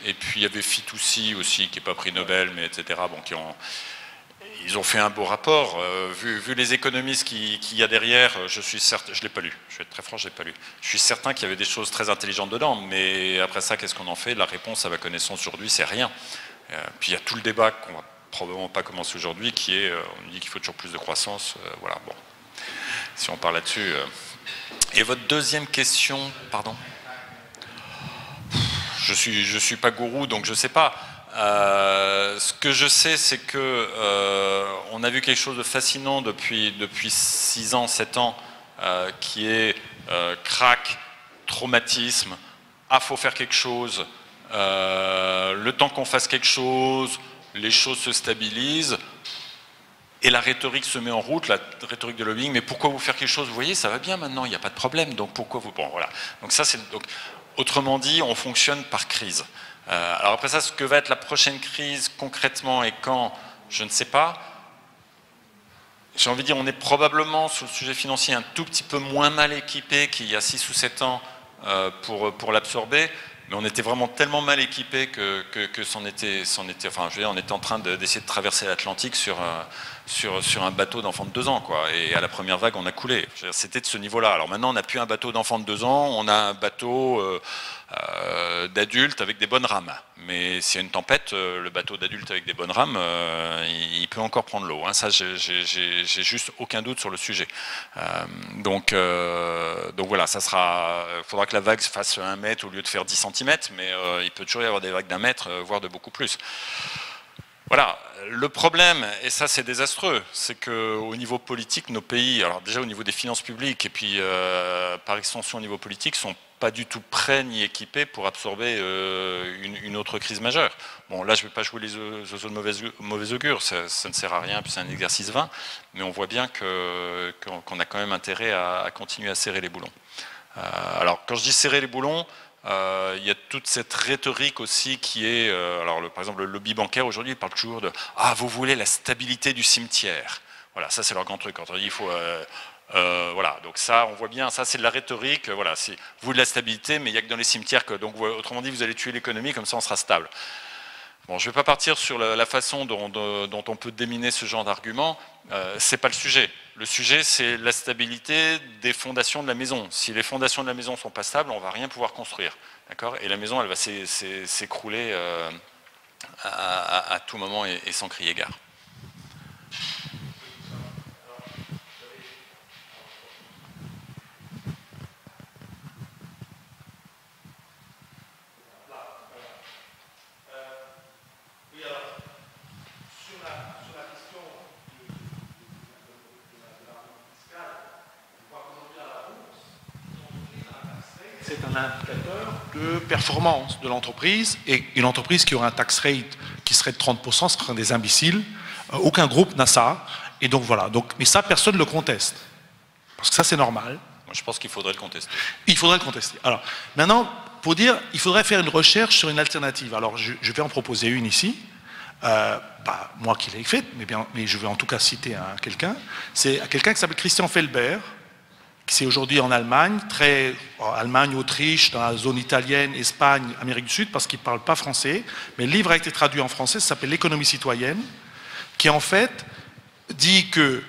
Et puis il y avait Fitoussi aussi, qui n'est pas prix Nobel, mais etc., bon, ils ont fait un beau rapport. Vu les économistes qu'il y a derrière, je suis certain, je ne l'ai pas lu, je vais être très franc, je ne l'ai pas lu. Je suis certain qu'il y avait des choses très intelligentes dedans, mais après ça, qu'est-ce qu'on en fait? La réponse à ma connaissance aujourd'hui, c'est rien. Puis il y a tout le débat qu'on ne va probablement pas commencer aujourd'hui, qui est, on dit qu'il faut toujours plus de croissance. Voilà, bon. Si on parle là-dessus. Et votre deuxième question, pardon? Je suis pas gourou, donc je ne sais pas. Ce que je sais, c'est que on a vu quelque chose de fascinant depuis 6 ans, 7 ans, qui est crack, traumatisme, faut faire quelque chose, le temps qu'on fasse quelque chose, les choses se stabilisent, et la rhétorique se met en route, la rhétorique de lobbying, mais pourquoi vous faire quelque chose? Vous voyez, ça va bien maintenant, il n'y a pas de problème, donc pourquoi vous... Bon, voilà. Donc ça, autrement dit, on fonctionne par crise. Alors après ça, ce que va être la prochaine crise concrètement et quand, je ne sais pas. J'ai envie de dire, on est probablement sur le sujet financier un tout petit peu moins mal équipé qu'il y a 6 ou 7 ans pour l'absorber, mais on était vraiment tellement mal équipés que c'en était, enfin, je veux dire, on était en train d'essayer de traverser l'Atlantique sur un bateau d'enfants de 2 ans, quoi. Et à la première vague, on a coulé. C'était de ce niveau-là. Alors maintenant, on n'a plus un bateau d'enfants de 2 ans, on a un bateau d'adultes avec des bonnes rames. Mais s'il y a une tempête, le bateau d'adulte avec des bonnes rames, il peut encore prendre l'eau. Hein. Ça, j'ai juste aucun doute sur le sujet. Donc voilà, ça sera. Il faudra que la vague fasse 1 mètre au lieu de faire 10 cm, mais il peut toujours y avoir des vagues d'1 mètre, voire de beaucoup plus. Voilà, le problème, et ça c'est désastreux, c'est qu'au niveau politique, nos pays, alors déjà au niveau des finances publiques et puis par extension au niveau politique, sont pas du tout prêts ni équipés pour absorber une autre crise majeure. Bon, là je ne vais pas jouer les oiseaux de mauvais augure, ça ne sert à rien, puis c'est un exercice vain, mais on voit bien qu'on a quand même intérêt à continuer à serrer les boulons. Alors quand je dis serrer les boulons, il y a toute cette rhétorique aussi qui est, par exemple le lobby bancaire aujourd'hui parle toujours de « Ah, vous voulez la stabilité du cimetière ». Voilà, ça c'est leur grand truc, quand on dit il faut... voilà, donc ça, on voit bien, ça c'est de la rhétorique, voilà, c'est vous de la stabilité, mais il n'y a que dans les cimetières que, donc autrement dit, vous allez tuer l'économie, comme ça on sera stable. Bon, je ne vais pas partir sur la façon dont on peut déminer ce genre d'argument, c'est pas le sujet. Le sujet, c'est la stabilité des fondations de la maison. Si les fondations de la maison ne sont pas stables, on ne va rien pouvoir construire, d'accord ? Et la maison, elle va s'écrouler à tout moment et sans crier gare. C'est un indicateur de performance de l'entreprise, et une entreprise qui aurait un tax rate qui serait de 30%, ce serait des imbéciles. Aucun groupe n'a ça, et donc voilà. Mais ça, personne ne le conteste, parce que ça, c'est normal. Moi, je pense qu'il faudrait le contester. Il faudrait le contester. Alors, maintenant, pour dire, il faudrait faire une recherche sur une alternative. Alors, je vais en proposer une ici. Pas moi qui l'ai faite, mais je vais en tout cas citer quelqu'un. C'est quelqu'un qui s'appelle Christian Felber, qui est aujourd'hui en Allemagne, Allemagne, Autriche, dans la zone italienne, Espagne, Amérique du Sud, parce qu'il ne parle pas français. Mais le livre a été traduit en français, ça s'appelle L'économie citoyenne, qui en fait dit que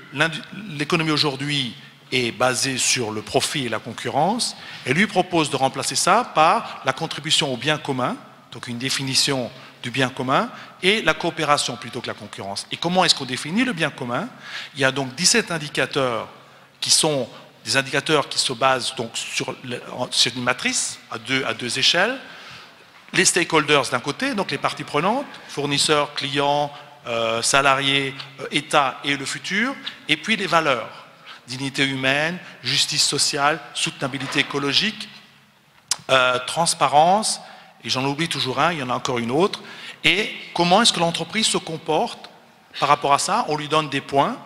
l'économie aujourd'hui est basée sur le profit et la concurrence, et lui propose de remplacer ça par la contribution au bien commun, donc une définition du bien commun, et la coopération plutôt que la concurrence. Et comment est-ce qu'on définit le bien commun? Il y a donc 17 indicateurs qui sont des indicateurs qui se basent donc sur une matrice à deux échelles. Les stakeholders d'un côté, donc les parties prenantes, fournisseurs, clients, salariés, État et le futur, et puis les valeurs, dignité humaine, justice sociale, soutenabilité écologique, transparence, et j'en oublie toujours un, il y en a encore une autre, et comment est-ce que l'entreprise se comporte par rapport à ça? On lui donne des points,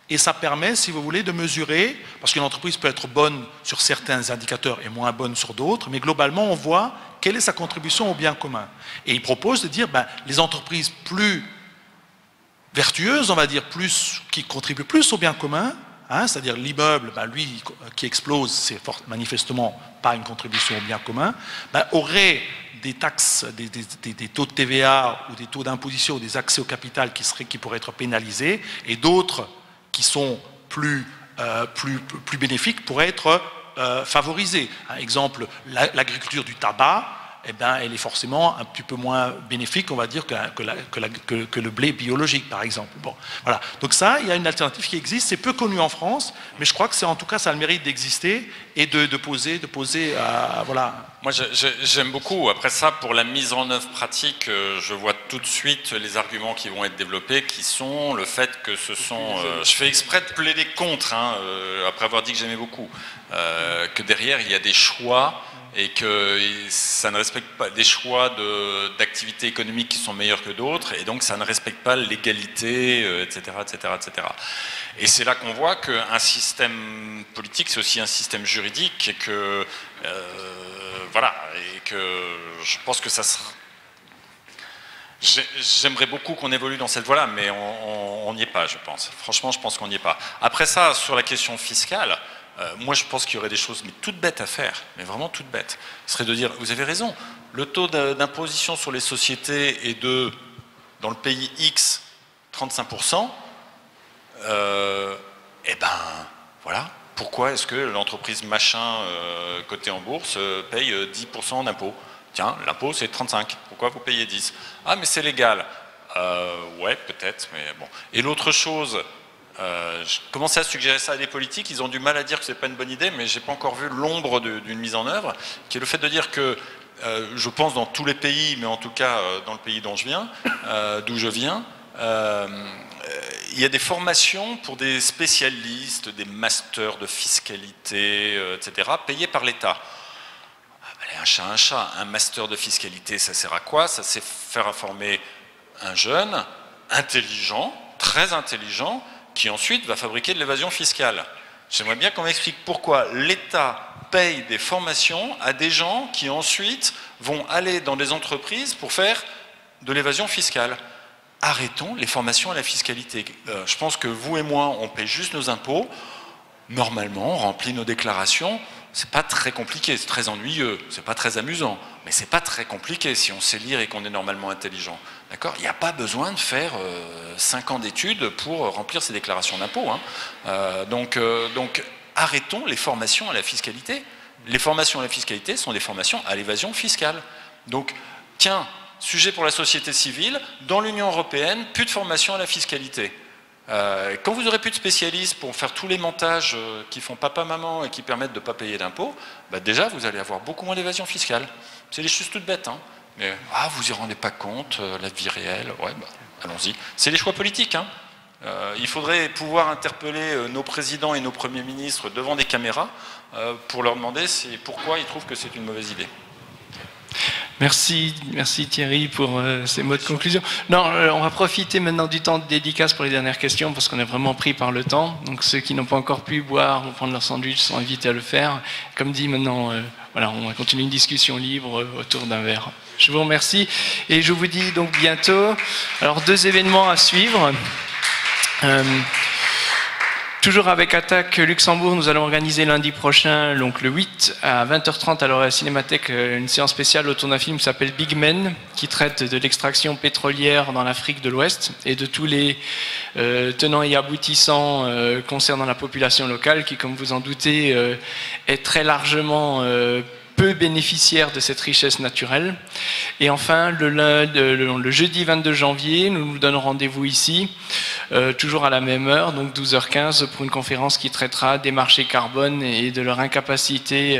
et ça permet, si vous voulez, de mesurer, parce qu'une entreprise peut être bonne sur certains indicateurs et moins bonne sur d'autres, mais globalement, on voit quelle est sa contribution au bien commun. Et il propose de dire, les entreprises plus vertueuses, on va dire, qui contribuent plus au bien commun, c'est-à-dire l'immeuble, lui, qui explose, c'est manifestement pas une contribution au bien commun, aurait des taxes, des taux de TVA ou des taux d'imposition ou des accès au capital qui pourraient être pénalisés, et d'autres qui sont plus bénéfiques pourraient être favorisés. Un exemple, l'agriculture du tabac, elle est forcément un petit peu moins bénéfique, on va dire, que le blé biologique, par exemple. Bon, voilà. Donc ça, il y a une alternative qui existe, c'est peu connu en France, mais je crois que en tout cas, ça a le mérite d'exister et de poser voilà. Moi, j'aime beaucoup. Après ça, pour la mise en œuvre pratique, je vois tout de suite les arguments qui vont être développés, qui sont le fait que ce sont... je fais exprès de plaider contre, après avoir dit que j'aimais beaucoup, que derrière, il y a des choix et que ça ne respecte pas des choix d'activités économiques qui sont meilleurs que d'autres, et donc ça ne respecte pas l'égalité, etc., etc., etc. Et c'est là qu'on voit qu'un système politique, c'est aussi un système juridique, et que voilà, et que je pense que ça sera... J'aimerais beaucoup qu'on évolue dans cette voie-là, mais on n'y est pas, je pense. Franchement, je pense qu'on n'y est pas. Après ça, sur la question fiscale, Moi, je pense qu'il y aurait des choses mais toutes bêtes à faire, mais vraiment toutes bêtes. Ce serait de dire, vous avez raison, le taux d'imposition sur les sociétés est de, dans le pays X, 35%. Eh ben, voilà. Pourquoi est-ce que l'entreprise machin cotée en bourse paye 10% d'impôt? Tiens, l'impôt c'est 35. Pourquoi vous payez 10? Ah, mais c'est légal. Ouais, peut-être, mais bon. Et l'autre chose, je commençais à suggérer ça à des politiques, ils ont du mal à dire que c'est pas une bonne idée, mais j'ai pas encore vu l'ombre d'une mise en œuvre, qui est le fait de dire que, je pense dans tous les pays, mais en tout cas dans le pays d'où je viens, il y a des formations pour des spécialistes, des masters de fiscalité, etc., payés par l'État. Un chat, un master de fiscalité, ça sert à quoi? Ça sert à faire former un jeune, intelligent, très intelligent, qui ensuite va fabriquer de l'évasion fiscale. J'aimerais bien qu'on m'explique pourquoi l'État paye des formations à des gens qui ensuite vont aller dans des entreprises pour faire de l'évasion fiscale. Arrêtons les formations à la fiscalité. Je pense que vous et moi, on paye juste nos impôts. Normalement, on remplit nos déclarations. C'est pas très compliqué, c'est très ennuyeux, c'est pas très amusant, mais c'est pas très compliqué si on sait lire et qu'on est normalement intelligent. D'accord? Il n'y a pas besoin de faire 5 ans d'études pour remplir ces déclarations d'impôts. Hein. Donc, arrêtons les formations à la fiscalité. Les formations à la fiscalité sont des formations à l'évasion fiscale. Donc, tiens, sujet pour la société civile, dans l'Union européenne, plus de formation à la fiscalité. Quand vous aurez plus de spécialistes pour faire tous les montages qui font papa-maman et qui permettent de ne pas payer d'impôts, bah déjà vous allez avoir beaucoup moins d'évasion fiscale. C'est des choses toutes bêtes, hein. Mais vous y rendez pas compte, la vie réelle, ouais, bah, allons-y. C'est des choix politiques, hein. Il faudrait pouvoir interpeller nos présidents et nos premiers ministres devant des caméras pour leur demander pourquoi ils trouvent que c'est une mauvaise idée. Merci Thierry pour ces mots de conclusion. Non, on va profiter maintenant du temps de dédicace pour les dernières questions parce qu'on est vraiment pris par le temps. Donc ceux qui n'ont pas encore pu boire ou prendre leur sandwich sont invités à le faire. Comme dit maintenant, voilà, on va continuer une discussion libre autour d'un verre. Je vous remercie et je vous dis donc bientôt. Alors 2 événements à suivre. Toujours avec Attaque Luxembourg, nous allons organiser lundi prochain, donc le 8 à 20h30 à la Cinémathèque, une séance spéciale autour d'un film qui s'appelle Big Men, qui traite de l'extraction pétrolière dans l'Afrique de l'Ouest et de tous les tenants et aboutissants concernant la population locale, qui, comme vous en doutez, est très largement peu bénéficiaire de cette richesse naturelle. Et enfin, le jeudi 22 janvier, nous nous donnons rendez-vous ici, toujours à la même heure, donc 12h15, pour une conférence qui traitera des marchés carbone et de leur incapacité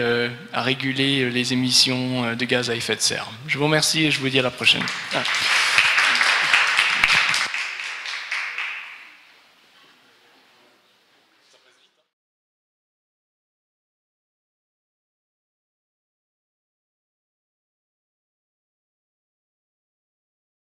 à réguler les émissions de gaz à effet de serre. Je vous remercie et je vous dis à la prochaine.